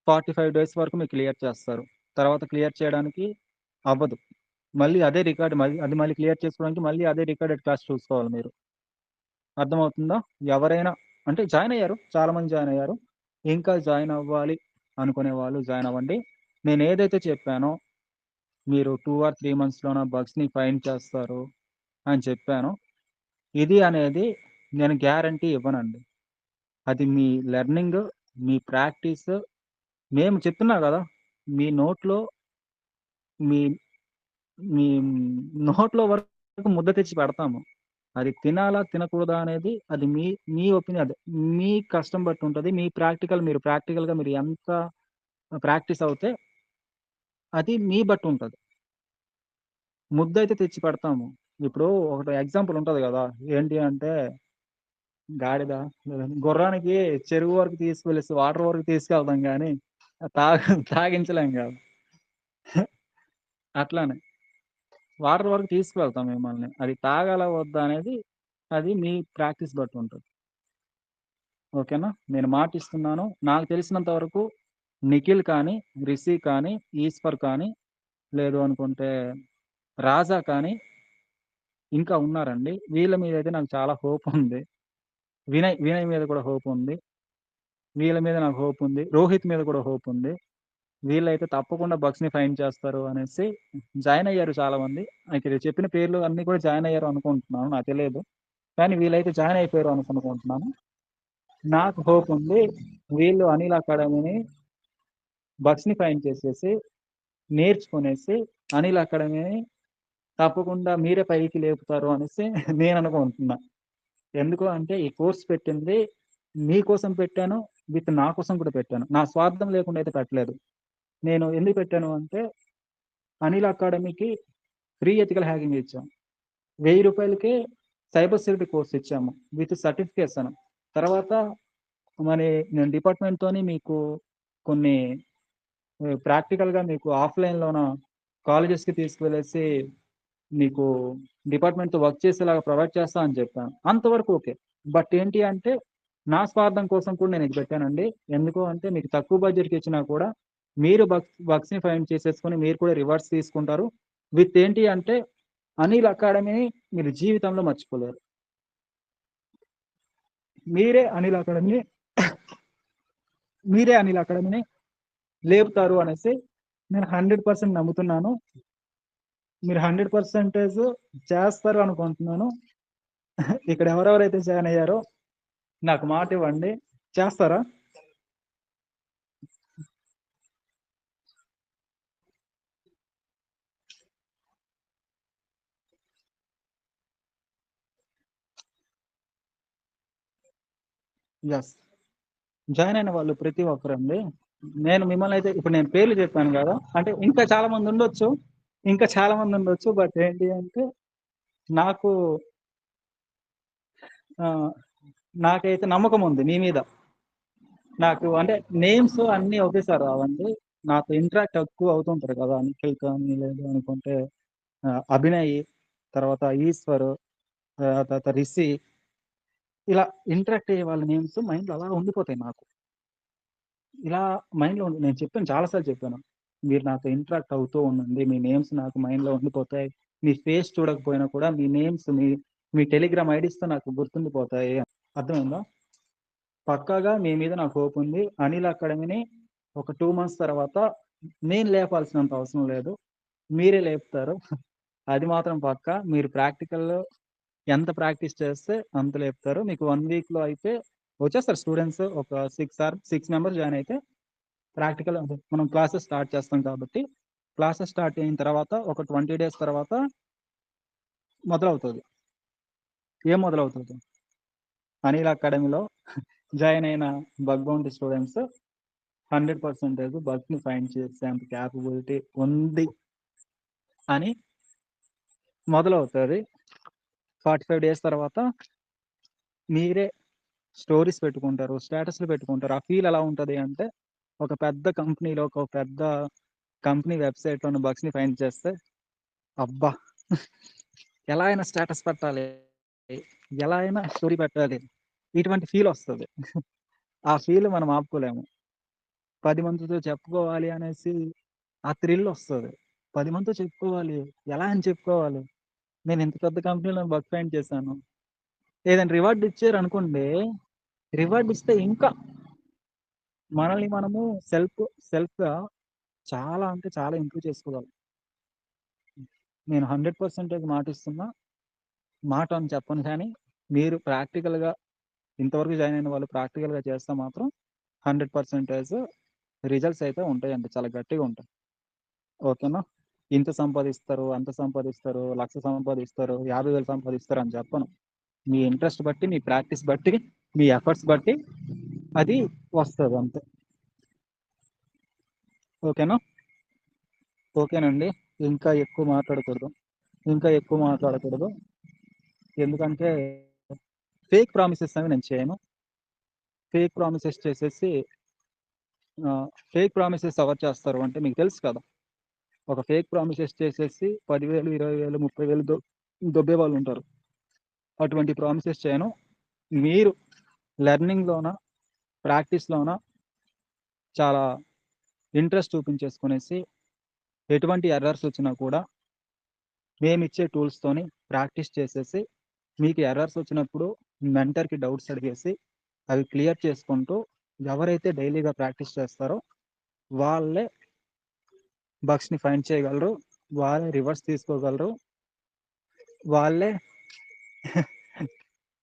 45 డేస్ వరకు మీకు క్లియర్ చేస్తారు. తర్వాత క్లియర్ చేయడానికి అవ్వదు. మళ్ళీ అదే రికార్డ్ మళ్ళీ క్లియర్ చేసుకోవడానికి మళ్ళీ అదే రికార్డెడ్ క్లాస్ చూసుకోవాలి మీరు. అర్థమవుతుందా? ఎవరైనా అంటే జాయిన్ అయ్యారు. చాలా మంది జాయిన్ అయ్యారు. ఇంకా జాయిన్ అవ్వాలి అనుకునే వాళ్ళు జాయిన్ అవ్వండి. నేను ఏదైతే చెప్పానో మీరు 2 ఆర్ 3 మంత్స్‌లోన బగ్స్‌ని ఫైండ్ చేస్తారు అని చెప్పానో, ఇది అనేది నేను గ్యారంటీ ఇవ్వనండి. అది మీ లెర్నింగ్, మీ ప్రాక్టీస్ మేము చెప్తున్నా గదా! మీ నోట్లో మీ మీ నోట్లో వరకు ముద్ద తెచ్చి పెడతాము. అది తినాలా? తినకూడదా? అనేది అది మీ ఒపీనియన్ అదే. మీ కష్టం బట్టి ఉంటది. మీరు ప్రాక్టికల్‌గా మీరు ఎంత ప్రాక్టీస్ అవుతే అది మీ బట్టి ఉంటది. ముద్దయితే తెచ్చి పెడతాము. ఇప్పుడు ఒకటి ఎగ్జాంపుల్ ఉంటది గదా! ఏంటి అంటే గాడిద గుర్రానికి చెరువు వరకు వాటర్ వరకు తీసుకెళ్తాం గానీ తాగించలేం గదా! అట్లానే వాటర్ వరకు తీసుకువెళ్తాం మిమ్మల్ని. అది తాగాలా? వద్దా? అనేది అది మీ ప్రాక్టీస్ బట్టి ఉంటది. ఓకేనా? నేను మాటిస్తున్నాను. నాకు తెలిసినంత వరకు నిఖిల్ కానీ, రిషి కానీ, ఈశ్వర్ కానీ, లేదు అనుకుంటే రాజా కానీ ఇంకా ఉన్నారండి. వీళ్ళ మీదయితే నాకు చాలా హోప్ ఉంది. వినయ్ మీద కూడా హోప్ ఉంది. వీళ్ళ మీద నాకు హోప్ ఉంది. రోహిత్ మీద కూడా హోప్ ఉంది. వీళ్ళైతే తప్పకుండా బగ్స్‌ని ఫైండ్ చేస్తారు అనేసి జాయిన్ అయ్యారు చాలామంది. ఇక్కడ చెప్పిన పేర్లు అన్నీ కూడా జాయిన్ అయ్యారు అనుకుంటున్నాను. నాకు తెలియదు. కానీ వీళ్ళైతే జాయిన్ అయిపోయారు అనుకుంటున్నాను. నాకు హోప్ ఉంది. వీళ్ళు అనిల్ అకాడమీని బగ్స్‌ని ఫైండ్ చేసేసి, నేర్చుకునేసి అనిల్ అకాడమీని తప్పకుండా మీరే పైకి లేపుతారు అనేసి నేను అనుకుంటున్నా. ఎందుకు అంటే ఈ కోర్స్ పెట్టింది మీకోసం పెట్టాను. నా కోసం కూడా పెట్టాను. నా స్వార్థం లేకుండా అయితే పెట్టలేదు. నేను ఎందుకు పెట్టాను అంటే అనిల్ అకాడమీకి ఫ్రీ ఎథికల్ హ్యాకింగ్ ఇచ్చాం. రూ. 1000కే సైబర్ సెక్యూరిటీ కోర్స్ ఇచ్చాము. With certification. తర్వాత మరి నేను డిపార్ట్‌మెంట్‌తోని మీకు కొన్ని ప్రాక్టికల్‌గా మీకు ఆఫ్‌లైన్‌లోన కాలేజెస్‌కి తీసుకువెళ్ళేసి మీకు డిపార్ట్‌మెంట్‌తో వర్క్ చేసేలాగా ప్రొవైడ్ చేస్తా అని చెప్పాను. అంతవరకు ఓకే. బట్ ఏంటి అంటే నా స్వార్థం కోసం కూడా నేను ఇది పెట్టానండి. ఎందుకు అంటే మీకు తక్కువ బడ్జెట్‌కి ఇచ్చినా కూడా మీరు బగ్స్‌ని ఫైండ్ చేసేసుకొని మీరు కూడా రివార్డ్స్ తీసుకుంటారు. విత్ ఏంటి అంటే అనిల్ అకాడమీని మీరు జీవితంలో మర్చిపోలేరు. మీరే అనిల్ అకాడమీ మీరే అనిల్ అకాడమీని లేపుతారు అనేసి నేను 100% నమ్ముతున్నాను. మీరు 100% చేస్తారు అనుకుంటున్నాను. ఇక్కడ ఎవరెవరైతే జాయిన్ అయ్యారో నాకు మాట ఇవ్వండి, చేస్తారా? ఎస్. జాయిన్ అయిన వాళ్ళు ప్రతి ఒక్కరండి. నేను మిమ్మల్ని అయితే ఇప్పుడు నేను పేర్లు చెప్పాను కదా, అంటే ఇంకా చాలా మంది ఉండొచ్చు, బట్ ఏంటి అంటే నాకు నాకైతే నమ్మకం ఉంది మీ మీద. నాకు అంటే నేమ్స్ అన్నీ ఒకేసారి రావండి. నాతో ఇంటరాక్ట్ ఎక్కువ అవుతుంటారు కదా, నిఖిల్ కానీ లేదు అనుకుంటే అభినయ్, తర్వాత ఈశ్వర్, తర్వాత రిషి, ఇలా ఇంటరాక్ట్ అయ్యే వాళ్ళ నేమ్స్ మైండ్లో అలా ఉండిపోతాయి నాకు. ఇలా మైండ్లో నేను చెప్పాను, చాలాసార్లు చెప్పాను, మీరు నాతో ఇంటరాక్ట్ అవుతూ ఉండండి, మీ నేమ్స్ నాకు మైండ్లో ఉండిపోతాయి. మీ ఫేస్ చూడకపోయినా కూడా మీ నేమ్స్, మీ టెలిగ్రామ్ ఐడీస్తో నాకు గుర్తుండిపోతాయి. అర్థమైందా? పక్కాగా మీ మీద నాకు హోప్ ఉంది. అనిల్ అకాడమీని ఒక 2 మంత్స్ తర్వాత నేను లేపాల్సినంత అవసరం లేదు, మీరే లేపుతారు. అది మాత్రం పక్కా. మీరు ప్రాక్టికల్‌లో ఎంత ప్రాక్టీస్ చేస్తే అంత లేపుతారు. మీకు 1 వీక్‌లో అయితే వచ్చేస్తారు స్టూడెంట్స్. ఒక 6 మెంబర్స్ జాయిన్ అయితే ప్రాక్టికల్ అదే మనం క్లాసెస్ స్టార్ట్ చేస్తాం కాబట్టి, క్లాసెస్ స్టార్ట్ అయిన తర్వాత ఒక 20 డేస్ తర్వాత మొదలవుతది. ఏం మొదలవుతది? అనిల్ అకాడమీలో జాయిన్ అయిన బగ్ బౌంటీ స్టూడెంట్స్ 100% బగ్స్‌ని ఫైండ్ చేసేంత క్యాపబిలిటీ ఉంది అని మొదలవుతది. 45 డేస్ తర్వాత మీరే స్టోరీస్ పెట్టుకుంటారు, స్టేటస్‌లు పెట్టుకుంటారు. ఆ ఫీల్ ఎలా ఉంటది అంటే, ఒక పెద్ద కంపెనీలో, ఒక పెద్ద కంపెనీ వెబ్‌సైట్‌లోని బగ్స్‌ని ఫైండ్ చేస్తే, అబ్బా! ఎలా అయినా స్టేటస్ పెట్టాలి, ఎలా అయినా స్టోరీ పెట్టాలి, ఇటువంటి ఫీల్ వస్తది. ఆ ఫీల్ మనం ఆపుకోలేము. 10 మందితో చెప్పుకోవాలి అనేసి ఆ థ్రిల్ వస్తది. 10 మందితో చెప్పుకోవాలి, ఎలా అని చెప్పుకోవాలి? నేను ఇంత పెద్ద కంపెనీలో బగ్ ఫైండ్ చేశాను. ఏదైనా రివార్డ్ ఇచ్చారనుకోండి, రివార్డ్ ఇస్తే ఇంకా మనల్ని మనము సెల్ఫ్‌గా చాలా అంటే చాలా ఇంప్రూవ్ చేసుకోగలం. నేను 100% మాటిస్తున్నా. మాట అని చెప్పను కానీ, మీరు ప్రాక్టికల్‌గా ఇంతవరకు జాయిన్ అయిన వాళ్ళు ప్రాక్టికల్‌గా చేస్తే మాత్రం 100% రిజల్ట్స్ అయితే ఉంటాయండి. చాలా గట్టిగా ఉంటాయి. ఓకేనా? ఇంత సంపాదిస్తారు, అంత సంపాదిస్తారు, 1,00,000 సంపాదిస్తారు, 50,000 సంపాదిస్తారు అని చెప్పను. మీ ఇంట్రెస్ట్ బట్టి, మీ ప్రాక్టీస్ బట్టి, మీ ఎఫర్ట్స్ బట్టి అది వస్తది అంతే. ఓకేనా? ఓకేనండి. ఇంకా ఎక్కువ మాట్లాడకూడదు. ఎందుకంటే ఫేక్ ప్రామిసెస్ అనేవి నేను చేయను. ఫేక్ ప్రామిసెస్ చేసేసి ఫేక్ ప్రామిసెస్ ఎవరు చేస్తారు అంటే మీకు తెలుసు కదా! ఒక ఫేక్ ప్రామిసెస్ చేసేసి 10,000, 20,000, 30,000 దొబ్బే వాళ్ళుంటారు. అటువంటి ప్రామిసెస్ చేయను. మీరు లెర్నింగ్‌లోన, ప్రాక్టీస్‌లోన చాలా ఇంట్రెస్ట్ చూపించేసుకొనేసి, ఎటువంటి ఎర్రర్స్ వచ్చినా కూడా మేమిచ్చే టూల్స్‌తోని ప్రాక్టీస్ చేసేసి, మీకు ఎర్రర్స్ వచ్చినప్పుడు మెంటర్‌కి డౌట్స్ అడిగేసి, అవి క్లియర్ చేసుకుంటూ, ఎవరైతే డైలీగా ప్రాక్టీస్ చేస్తారో వాళ్ళే బగ్స్‌ని ఫైండ్ చేయగలరు. వాళ్ళే రివర్స్ తీసుకోగలరు. వాళ్ళే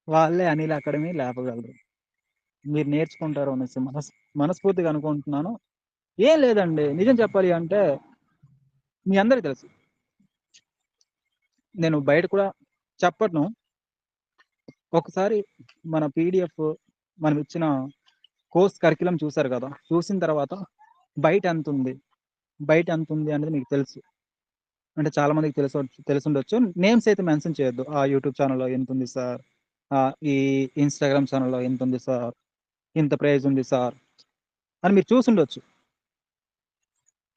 వాళ్ళే అనిల్ అకాడమీ లేపగలరు. మీరు నేర్చుకుంటారు అనేసి మనస్ఫూర్తిగా అనుకుంటున్నాను. ఏం లేదండి, నిజం చెప్పాలి అంటే మీ అందరికి తెలుసు. నేను బయట కూడా చెప్పను. ఒకసారి మన పీడీఎఫ్ మనం ఇచ్చిన కోర్స్ కరిక్యులమ్ చూసారు కదా! చూసిన తర్వాత బయట ఎంతుంది? బయట ఎంతుంది అనేది మీకు తెలుసు. అంటే చాలా మందికి తెలిసుండొచ్చు. నేమ్స్ అయితే మెన్షన్ చేయొద్దు. ఆ యూట్యూబ్ ఛానెల్‌లో ఇంతుంది సార్. ఈ ఇన్‌స్టాగ్రామ్ ఛానెల్‌లో ఇంతుంది సార్. ఇంత ప్రైజ్ ఉంది సార్ అని మీరు చూసుండొచ్చు.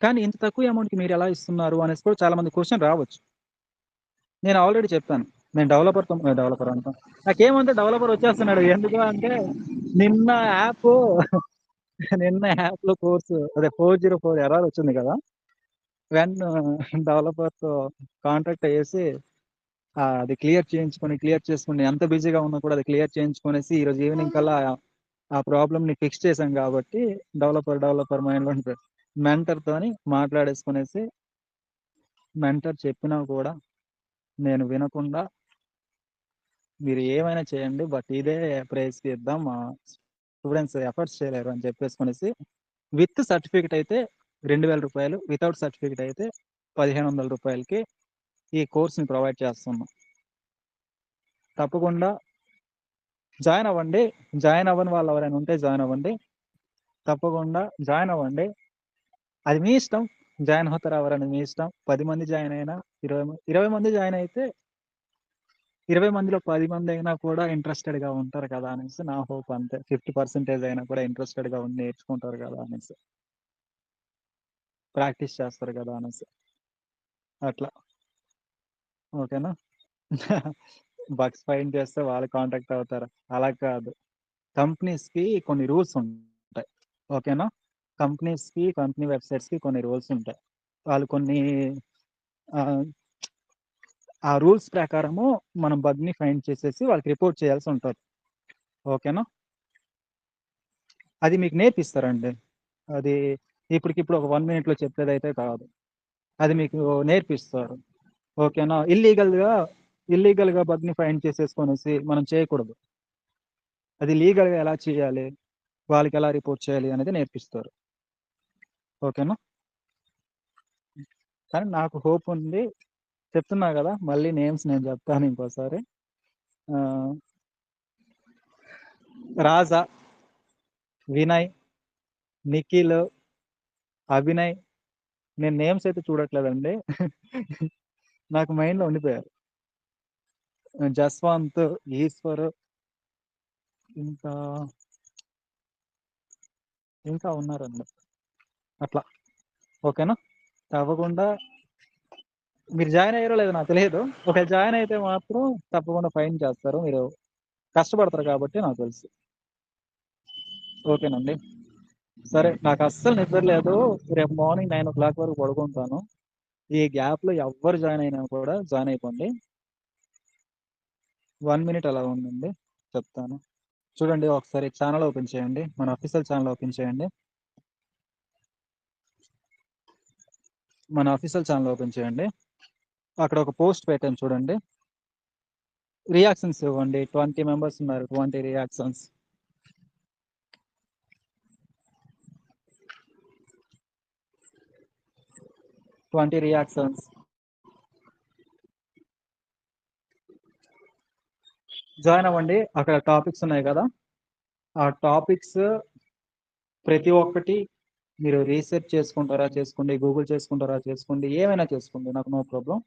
కానీ ఇంత తక్కువ అమౌంట్‌కి మీరెలా ఇస్తున్నారు అనేసి కూడా చాలా మంది క్వెషన్ రావచ్చు. నేను ఆల్రెడీ చెప్పాను. నేను డెవలపర్ అంటా. నాకేమంటే డెవలపర్ వచ్చేస్తున్నాడు. ఎందుకు అంటే నిన్న యాపు నిన్న యాప్‌లో కోర్సు అదే 404 ఎర్రర్ వచ్చింది కదా! వెన్ డెవలపర్‌తో కాంటాక్ట్ అయ్యేసి అది క్లియర్ చేసుకొని ఎంత బిజీగా ఉన్నా కూడా అది క్లియర్ చేయించుకొనేసి ఈరోజు ఈవినింగ్ కల్లా ఆ ప్రాబ్లమ్‌ని ఫిక్స్ చేశాం కాబట్టి డెవలపర్ మైండ్‌లో మెంటర్‌తోని మాట్లాడేసుకొనేసి మెంటర్ చెప్పినా కూడా నేను వినకుండా మీరు ఏమైనా చేయండి. బట్ ఇదే ప్రైస్‌కి ఇద్దాం. మా స్టూడెంట్స్ ఎఫర్ట్స్ చేయలేరు అని చెప్పేసుకొనేసి విత్ సర్టిఫికేట్ అయితే రూ. 2000, వితౌట్ సర్టిఫికేట్ అయితే రూ. 1500కి ఈ కోర్స్‌ని ప్రొవైడ్ చేస్తున్నాం. తప్పకుండా జాయిన్ అవ్వండి. జాయిన్ అవ్వని వాళ్ళు ఎవరైనా ఉంటే జాయిన్ అవ్వండి. తప్పకుండా జాయిన్ అవ్వండి. అది మీ ఇష్టం. జాయిన్ అవుతారా అవ్వరని మీ ఇష్టం. 10 మంది జాయిన్ అయినా, 20 మంది జాయిన్ అయితే 20 మందిలో 10 మంది అయినా కూడా ఇంట్రెస్టెడ్‌గా ఉంటారు కదా అనేసి నా హోప్ అంతే. 50% అయినా కూడా ఇంట్రెస్టెడ్‌గా ఉండి నేర్చుకుంటారు కదా అనేసి. ప్రాక్టీస్ చేస్తారు కదా అనేసి. అట్లా. ఓకేనా? బగ్స్ ఫైండ్ చేస్తే వాళ్ళు కాంటాక్ట్ అవుతారు. అలా కాదు. కంపెనీస్‌కి కొన్ని రూల్స్ ఉంటాయి. ఓకేనా? కంపెనీ వెబ్‌సైట్స్‌కి కొన్ని రూల్స్ ఉంటాయి. వాళ్ళు కొన్ని ఆహ్, ఆ రూల్స్ ప్రకారము మనం బగ్‌ని ఫైండ్ చేసేసి వాళ్ళకి రిపోర్ట్ చేయాల్సి ఉంటది. ఓకేనా? అది మీకు నేర్పిస్తారండి. అది ఇప్పటికిప్పుడు ఒక 1 మినిట్‌లో చెప్పేదైతే కాదు. అది మీకు నేర్పిస్తారు. ఓకేనా? ఇల్లీగల్‌గా బగ్‌ని ఫైండ్ చేసేసుకొనేసి మనం చేయకూడదు. అది లీగల్‌గా ఎలా చేయాలి? వాళ్ళకెలా రిపోర్ట్ చేయాలి అనేది నేర్పిస్తారు. ఓకేనా? కానీ నాకు హోప్ ఉంది. చెప్తున్నా గదా! మళ్ళీ నేమ్స్ నేను జెప్తాను ఇంకోసారి. ఆహ్, రాజా, వినయ్, నిఖిల్, అభినయ్ నేను నేమ్స్ అయితే చూడట్లేదండి. నాకు మైండ్‌లో ఉండిపోయారు. జస్వంత్, ఈశ్వర్ ఇంకా, ఇంకా ఉన్నారండి. అట్లా. ఓకేనా? తప్పకుండా మీరు జాయిన్ అయ్యారో లేదో నాకు తెలియదు. ఒకవేళ జాయిన్ అయితే మాత్రం తప్పకుండా ఫైన్ చేస్తారు. మీరు కష్టపడతారు కాబట్టి నాకు తెలుసు. ఓకేనండి. సరే నాకస్సలు నిద్ర లేదు. రేపు మార్నింగ్ 9:00 వరకు పడుకుంటాను. ఈ గ్యాప్‌లో ఎవ్వరు జాయిన్ అయినా కూడా జాయిన్ అయిపోండి. 1 మినిట్ అలా ఉండండి. చెప్తాను. చూడండి ఒకసారి ఛానెల్ ఓపెన్ చేయండి. మన అఫీషియల్ ఛానెల్ ఓపెన్ చేయండి. మన అఫీషియల్ ఛానెల్ ఓపెన్ చేయండి. అక్కడ ఒక పోస్ట్ పెట్టాను చూడండి. రియాక్షన్స్ ఇవ్వండి. 20 మెంబర్స్ ఉన్నారు. 20 రియాక్షన్స్. 20 రియాక్షన్స్. జాయిన్ అవ్వండి. అక్కడ టాపిక్స్ ఉన్నాయి కదా! ఆ టాపిక్స్ ప్రతి ఒక్కటి మీరు రీసెర్చ్ చేసుకుంటారా చేసుకోండి. గూగుల్ చేసుకుంటారా చేసుకోండి. ఏమైనా చేసుకోండి. నాకు నో ప్రాబ్లమ్.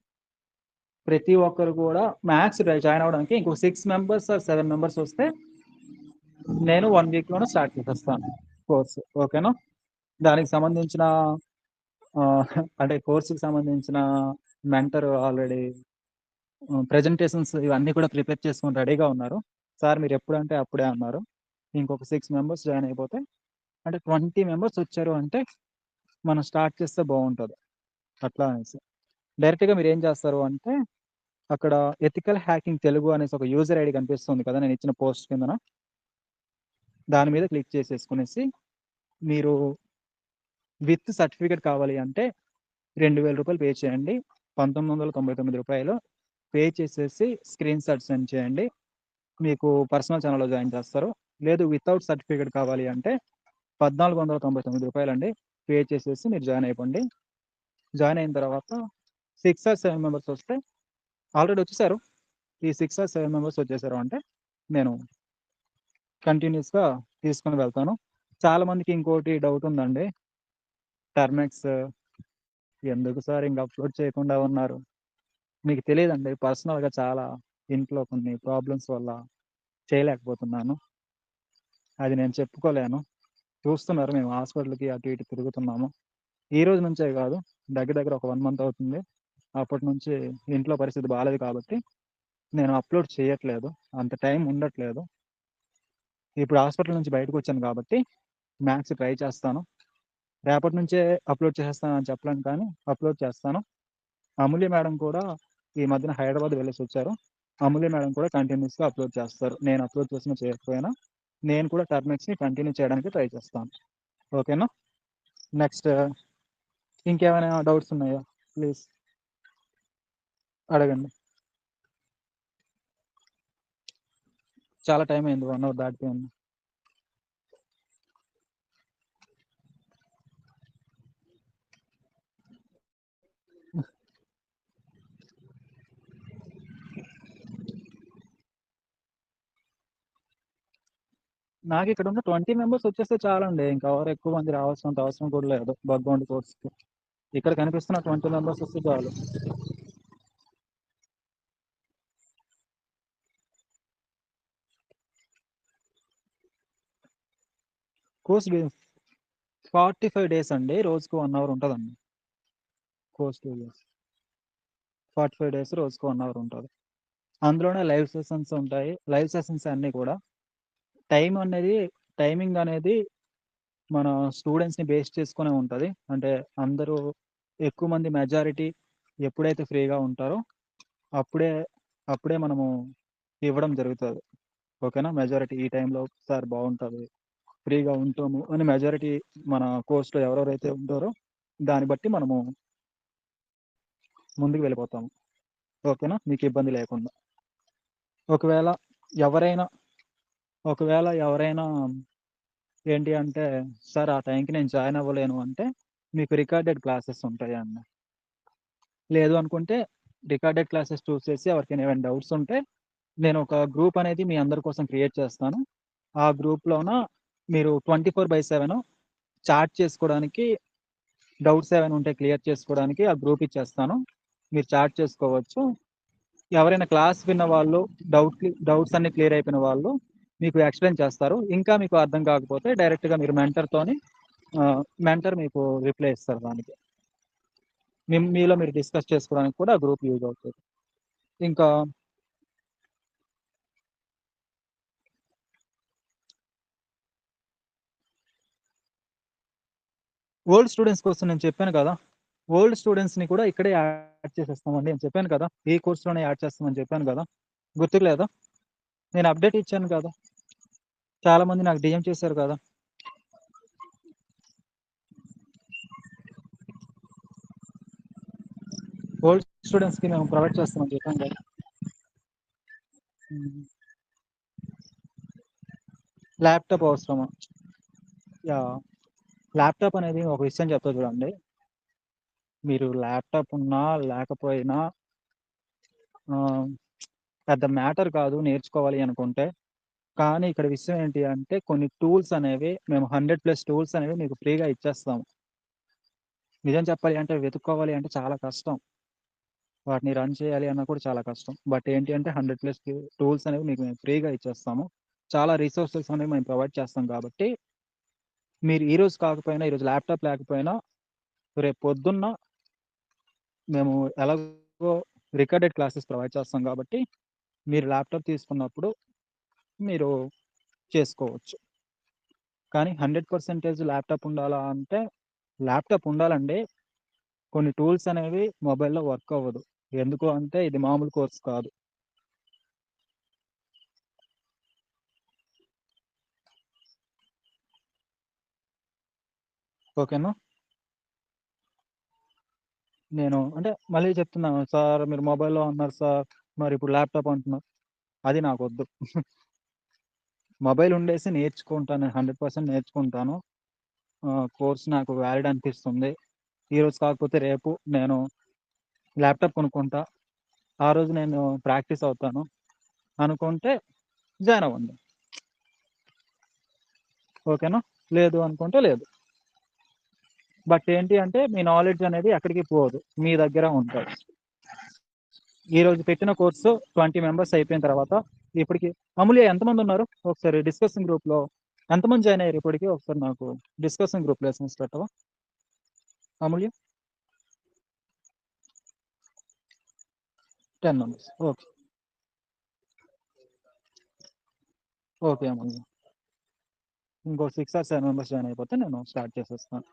ప్రతి ఒక్కరు కూడా మ్యాథ్స్ జాయిన్ అవ్వడానికి ఇంకో 6 మెంబర్స్ ఆర్ 7 మెంబర్స్ వస్తే నేను 1 వీక్‌లోనే స్టార్ట్ చేసేస్తాను కోర్స్. ఓకేనా? దానికి సంబంధించిన అంటే కోర్స్‌కి సంబంధించిన మెంటర్ ఆల్రెడీ ప్రెజెంటేషన్స్ ఇవన్నీ కూడా ప్రిపేర్ చేసుకొని రెడీగా ఉన్నారు. సార్ మీరెప్పుడంటే అప్పుడే అన్నారు. ఇంకొక 6 మెంబర్స్ జాయిన్ అయిపోతే అంటే 20 మెంబర్స్ వచ్చారు అంటే మనం స్టార్ట్ చేస్తే బావుంటది. అట్లా అనేసి. డైరెక్ట్‌గా మీరేం చేస్తారు అంటే అక్కడ ఎథికల్ హ్యాకింగ్ తెలుగు అనేసి ఒక యూజర్ ఐడీ కనిపిస్తుంది కదా! నేనిచ్చిన పోస్ట్ కిందన. దాని మీద క్లిక్ చేసేసుకొనేసి మీరు విత్ సర్టిఫికేట్ కావాలి అంటే రూ. 2000 పే చేయండి. రూ. 1999 పే చేసేసి స్క్రీన్‌షాట్ సెండ్ చేయండి. మీకు పర్సనల్ ఛానెల్‌లో జాయిన్ చేస్తారు. లేదు వితౌట్ సర్టిఫికేట్ కావాలి అంటే రూ. 1499 అండి. పే చేసేసి మీరు జాయిన్ అయిపోండి. జాయిన్ అయిన తర్వాత 6 ఆర్ 7 మెంబర్స్ వస్తే ఆల్రెడీ వచ్చేసారు. ఈ 6 ఆర్ 7 మెంబర్స్ వచ్చేసారు అంటే నేను కంటిన్యూయస్‌గా తీసుకొని వెళ్తాను. చాలా మందికి ఇంకోటి డౌట్ ఉందండి. టర్మెక్స్ ఎందుకు సార్ ఇంక అప్‌లోడ్ చేయకుండా ఉన్నారు? మీకు తెలీదండి. పర్సనల్‌గా చాలా ఇంట్లో కొన్ని ప్రాబ్లమ్స్ వల్ల చేయలేకపోతున్నాను. అది నేను చెప్పుకోలేను. చూస్తున్నారు మేము హాస్పిటల్‌కి అటు ఇటు తిరుగుతున్నాము. ఈ రోజు నుంచే కాదు. దగ్గర దగ్గర ఒక 1 మంత్ అవుతుంది. అప్పటి నుంచి ఇంట్లో పరిస్థితి బాలేదు కాబట్టి నేను అప్‌లోడ్ చేయట్లేదు. అంత టైం ఉండట్లేదు. ఇప్పుడు హాస్పిటల్ నుంచి బయటకొచ్చాను కాబట్టి మ్యాథ్స్ ట్రై చేస్తాను. రేపటి నుంచే అప్‌లోడ్ చేసేస్తానని చెప్పలేను కానీ అప్‌లోడ్ చేస్తాను. అమూల్య మేడం కూడా ఈ మధ్యన హైదరాబాద్ వెళ్ళేసి వచ్చారు. అమూల్య మేడం కూడా కంటిన్యూస్గా అప్లోడ్ చేస్తారు. నేను అప్లోడ్ చేసినా చేయకపోయినా నేను కూడా టర్మ్స్ని కంటిన్యూ చేయడానికి ట్రై చేస్తాను. ఓకేనా? నెక్స్ట్ ఇంకేమైనా డౌట్స్ ఉన్నాయా? ప్లీజ్ అడగండి. చాలా టైం అయింది, 1 అవర్ దాటిపోయింది. నాకు ఇక్కడ ఉన్న 20 మెంబర్స్ వచ్చేస్తే చాలండి. ఇంకా ఎవరు ఎక్కువ మంది రావాల్సినంత అవసరం కూడా లేదు బగ్ బౌంటీ కోర్స్కి. ఇక్కడ కనిపిస్తున్న 20 మెంబర్స్ వస్తే చాలు. కోర్స్ 45 డేస్ అండి, రోజుకు 1 అవర్ ఉంటుందండి. కోర్స్ 2 ఇయర్స్ 45 డేస్ రోజుకు 1 అవర్ ఉంటుంది. అందులోనే లైవ్ సెషన్స్ ఉంటాయి. లైవ్ సెషన్స్ అన్నీ కూడా టైమింగ్ అనేది మన స్టూడెంట్స్ని బేస్ చేసుకునే ఉంటుంది. అంటే అందరూ ఎక్కువ మంది మెజారిటీ ఎప్పుడైతే ఫ్రీగా ఉంటారో అప్పుడే మనము ఇవ్వడం జరుగుతుంది. ఓకేనా? మెజారిటీ ఈ టైంలో సార్ బాగుంటుంది, ఫ్రీగా ఉంటాము అని మెజారిటీ మన కోర్స్లో ఎవరెవరైతే ఉంటారో దాన్ని బట్టి మనము ముందుకు వెళ్ళిపోతాము. ఓకేనా? మీకు ఇబ్బంది లేకుండా. ఒకవేళ ఎవరైనా ఏంటి అంటే, సార్ ఆ టైంకి నేను జాయిన్ అవ్వలేను అంటే మీకు రికార్డెడ్ క్లాసెస్ ఉంటాయండి. లేదు అనుకుంటే రికార్డెడ్ క్లాసెస్ చూస్ చేసి ఎవరికైనా ఏమైనా డౌట్స్ ఉంటే నేను ఒక గ్రూప్ అనేది మీ అందరి కోసం క్రియేట్ చేస్తాను. ఆ గ్రూప్లోన మీరు 24/7 చాట్ చేసుకోవడానికి, డౌట్స్ ఏమైనా ఉంటే క్లియర్ చేసుకోవడానికి ఆ గ్రూప్ ఇచ్చేస్తాను. మీరు చాట్ చేసుకోవచ్చు. ఎవరైనా క్లాస్ విన్న వాళ్ళు, డౌట్స్ అన్ని క్లియర్ అయిపోయిన వాళ్ళు మీకు ఎక్స్ప్లెయిన్ చేస్తారు. ఇంకా మీకు అర్థం కాకపోతే డైరెక్ట్గా మీరు మెంటర్ మీకు రిప్లై ఇస్తారు. దానికి మీలో మీరు డిస్కస్ చేసుకోవడానికి కూడా ఆ గ్రూప్ యూజ్ అవుతుంది. ఇంకా ఓల్డ్ స్టూడెంట్స్ కోసం నేను చెప్పాను కదా, ఓల్డ్ స్టూడెంట్స్ని కూడా ఇక్కడే యాడ్ చేసేస్తామండి. నేను చెప్పాను కదా, ఈ కోర్సులోనే యాడ్ చేస్తామని చెప్పాను కదా, గుర్తుకు లేదా? నేను అప్డేట్ ఇచ్చాను కదా, చాలా మంది నాకు డిఎం చేశారు కదా. ఓల్డ్ స్టూడెంట్స్కి మేము ప్రొవైడ్ చేస్తామని చెప్పాను కదా. ల్యాప్టాప్ అవసరమా? యా, ల్యాప్టాప్ అనేది ఒక విషయం చెప్తా చూడండి. మీరు ల్యాప్టాప్ ఉన్నా లేకపోయినా పెద్ద మ్యాటర్ కాదు నేర్చుకోవాలి అనుకుంటే. కానీ ఇక్కడ విషయం ఏంటి అంటే, కొన్ని టూల్స్ అనేవి మేము 100+ టూల్స్ అనేవి మీకు ఫ్రీగా ఇచ్చేస్తాము. నిజం చెప్పాలి అంటే వెతుక్కోవాలి అంటే చాలా కష్టం, వాటిని రన్ చేయాలి అన్నా కూడా చాలా కష్టం. బట్ ఏంటి అంటే 100+ టూల్స్ అనేవి మీకు మేము ఫ్రీగా ఇచ్చేస్తాము. చాలా రిసోర్సెస్ అనేవి మేము ప్రొవైడ్ చేస్తాం కాబట్టి మీరు ఈరోజు కాకపోయినా, ఈరోజు ల్యాప్టాప్ లేకపోయినా రేపు పొద్దున్న మేము ఎలాగో రికార్డెడ్ క్లాసెస్ ప్రొవైడ్ చేస్తాం కాబట్టి మీరు ల్యాప్టాప్ తీసుకున్నప్పుడు మీరు చేసుకోవచ్చు. కానీ 100% ల్యాప్టాప్ ఉండాలా అంటే ల్యాప్టాప్ ఉండాలండి. కొన్ని టూల్స్ అనేవి మొబైల్లో వర్క్ అవ్వదు. ఎందుకు అంటే ఇది మామూలు కోర్స్ కాదు. ఓకేనా? నేను అంటే మళ్ళీ చెప్తున్నాను సార్, మీరు మొబైల్లో అన్నారు సార్, మరి ఇప్పుడు ల్యాప్టాప్ అంటున్నారు. అది నాకు వద్దు. మొబైల్ ఉండేసి నేర్చుకుంటాను, 100% నేర్చుకుంటాను. కోర్స్ నాకు వ్యాలిడ్ అనిపిస్తుంది. ఈరోజు కాకపోతే రేపు నేను ల్యాప్టాప్ కొనుక్కుంటా, ఆ రోజు నేను ప్రాక్టీస్ అవుతాను అనుకుంటే జాయిన్ అవ్వండి. ఓకేనా? లేదు అనుకుంటే లేదు. బట్ ఏంటి అంటే మీ నాలెడ్జ్ అనేది ఎక్కడికి పోదు, మీ దగ్గర ఉంటుంది. ఈరోజు పెట్టిన కోర్సు 20 మెంబర్స్ అయిపోయిన తర్వాత ఇప్పటికి అమూల్య ఎంతమంది ఉన్నారు? ఒకసారి డిస్కషన్ గ్రూప్లో ఎంతమంది జాయిన్ అయ్యారు ఇప్పటికి? ఒకసారి నాకు డిస్కషన్ గ్రూప్ లెసన్స్ పెట్టవా అమూల్య? 10 మెంబర్స్. ఓకే అమూల్య, ఇంకో 6 or 7 మెంబర్స్ జాయిన్ అయిపోతే నేను స్టార్ట్ చేసేస్తాను.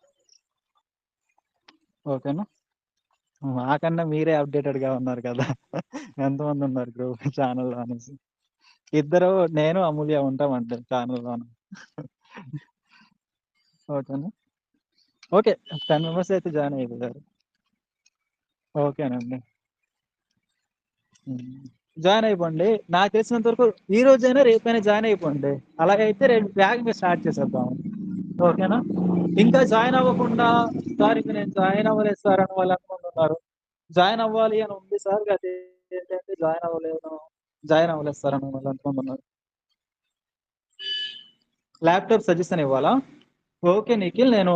ఓకేనా? మాకన్నా మీరే అప్డేటెడ్‌గా ఉన్నారు కదా! ఎంతమంది ఉన్నారు గ్రూప్ ఛానెల్‌లో అనేసి. ఇద్దరు నేను, అమూల్య ఉంటామండి ఛానెల్‌లోన. ఓకేనా? ఓకే. 10 మెంబర్స్ అయితే జాయిన్ అయిపోయారు. ఓకేనండి. హ్మ్. జాయిన్ అయిపోండి. నాకు తెలిసినంత వరకు ఈ రోజైనా, రేపైనా జాయిన్ అయిపోండి. అలాగైతే రేపు వేగంగా స్టార్ట్ చేసేద్దాం. ఓకేనా? ఇంకా జాయిన్ అవ్వకుండా సార్ ఇంక నేను జాయిన్ అవ్వలేదు సార్ అని వాళ్ళు అనుకుంటున్నారు. జాయిన్ అవ్వాలి అని ఉంది సార్. అది ఏంటంటే జాయిన్ అవ్వలేదు సార్ అని వాళ్ళు అనుకుంటున్నారు. ల్యాప్‌టాప్ సజెషన్ ఇవ్వాలా? ఓకే నిఖిల్. నేను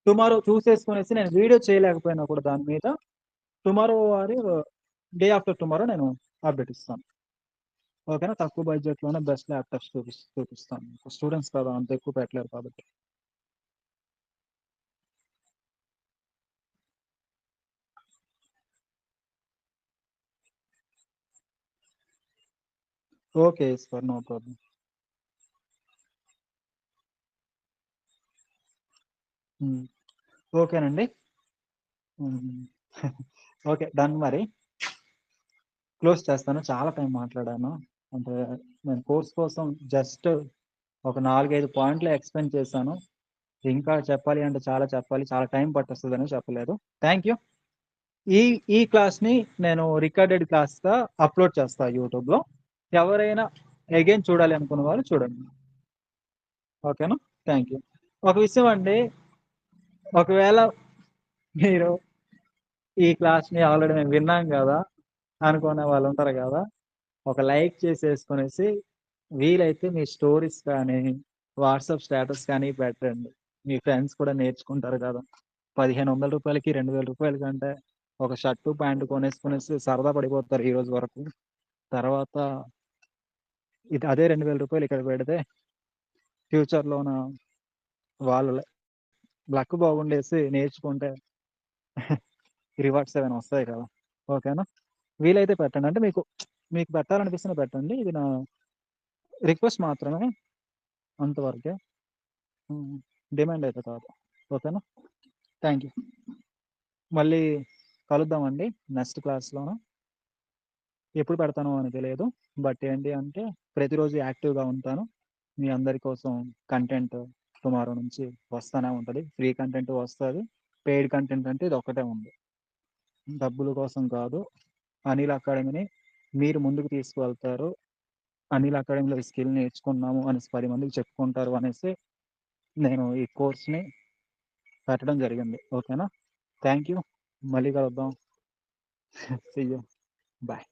టుమారో చూసేసుకొనేసి నేను వీడియో చేయలేకపోయినా కూడా దాని మీద tomorrow or day after tomorrow నేను అప్డేట్ ఇస్తాను. ఓకేనా? తక్కువ బడ్జెట్‌లోనే బెస్ట్ ల్యాప్‌టాప్స్ చూపిస్తాను. స్టూడెంట్స్ కదా! అంత ఎక్కువ పెట్టలేరు కాబట్టి. Okay. Eshwar. No problem. Hmm. ఓకేనండి. హ్మ్. ఓకే. డన్ మరి. క్లోజ్ చేస్తాను. చాలా టైం మాట్లాడాను. అంటే నేను కోర్స్ కోసం జస్ట్ ఒక 4, 5 పాయింట్లే ఎక్స్‌ప్లెయిన్ చేశాను. ఇంకా చెప్పాలి అంటే చాలా చెప్పాలి. చాలా టైం పట్టొస్తదని చెప్పలేదు. Thank you. ఈ ఈ క్లాస్‌ని నేను రికార్డెడ్ క్లాస్‌గా అప్‌లోడ్ చేస్తా యూట్యూబ్‌లో. ఎవరైనా అగైన్ చూడాలి అనుకున్న వాళ్ళు చూడండి. ఓకేనా? Thank you. ఒక విషయం అండి. ఒకవేళ మీరు ఈ క్లాస్‌ని ఆల్రెడీ మేము విన్నాం గదా! అనుకునే వాళ్ళుంటారు గదా! ఒక లైక్ చేసేసుకొనేసి వీలైతే మీ స్టోరీస్ కానీ, వాట్సాప్ స్టేటస్ కానీ పెట్టండి. మీ ఫ్రెండ్స్ కూడా నేర్చుకుంటారు గదా! రూ. 1500కి, రూ. 2000 కంటే ఒక షర్టు, ప్యాంట్ కొనేసుకొనేసి సరదా పడిపోతారు ఈ రోజు వరకు. తర్వాత అదే రూ. 2000 ఇక్కడ పెడితే ఫ్యూచర్‌లోన వాళ్ళ లక్ బాగుండేసి నేర్చుకుంటే రివార్డ్స్ ఏమైనా వస్తాయి కదా! ఓకేనా? వీలైతే పెట్టండి. అంటే మీకు పెట్టాలనిపిస్తేనే పెట్టండి. ఇది నా రిక్వెస్ట్ మాత్రమే అంతవరకే. హ్మ్. డిమాండ్ అయితే కాదు. ఓకేనా? Thank you. మళ్ళీ కలుద్దామండి నెక్స్ట్ క్లాస్‌లోన. ఎప్పుడు పెడతానో అని తెలియదు. బట్ ఏంటి అంటే ప్రతిరోజు యాక్టివ్‌గా ఉంటాను. మీ అందరి కోసం కంటెంట్ టుమారో నుంచి వస్తానే ఉంటది. ఫ్రీ కంటెంట్ వస్తది. పెయిడ్ కంటెంట్ అంటే ఇదొక్కటే ఉంది. డబ్బుల కోసం కాదు. అనిల్ అకాడమీని మీరు ముందుకు తీసుకువెళ్తారు. అనిల్ అకాడమీలో ఈ స్కిల్ నేర్చుకున్నాము అనేసి 10 మందికి చెప్పుకుంటారు అనేసి నేను ఈ కోర్స్‌ని పెట్టడం జరిగింది. ఓకేనా? Thank you. మళ్ళీ కలుద్దాం. See you. బాయ్.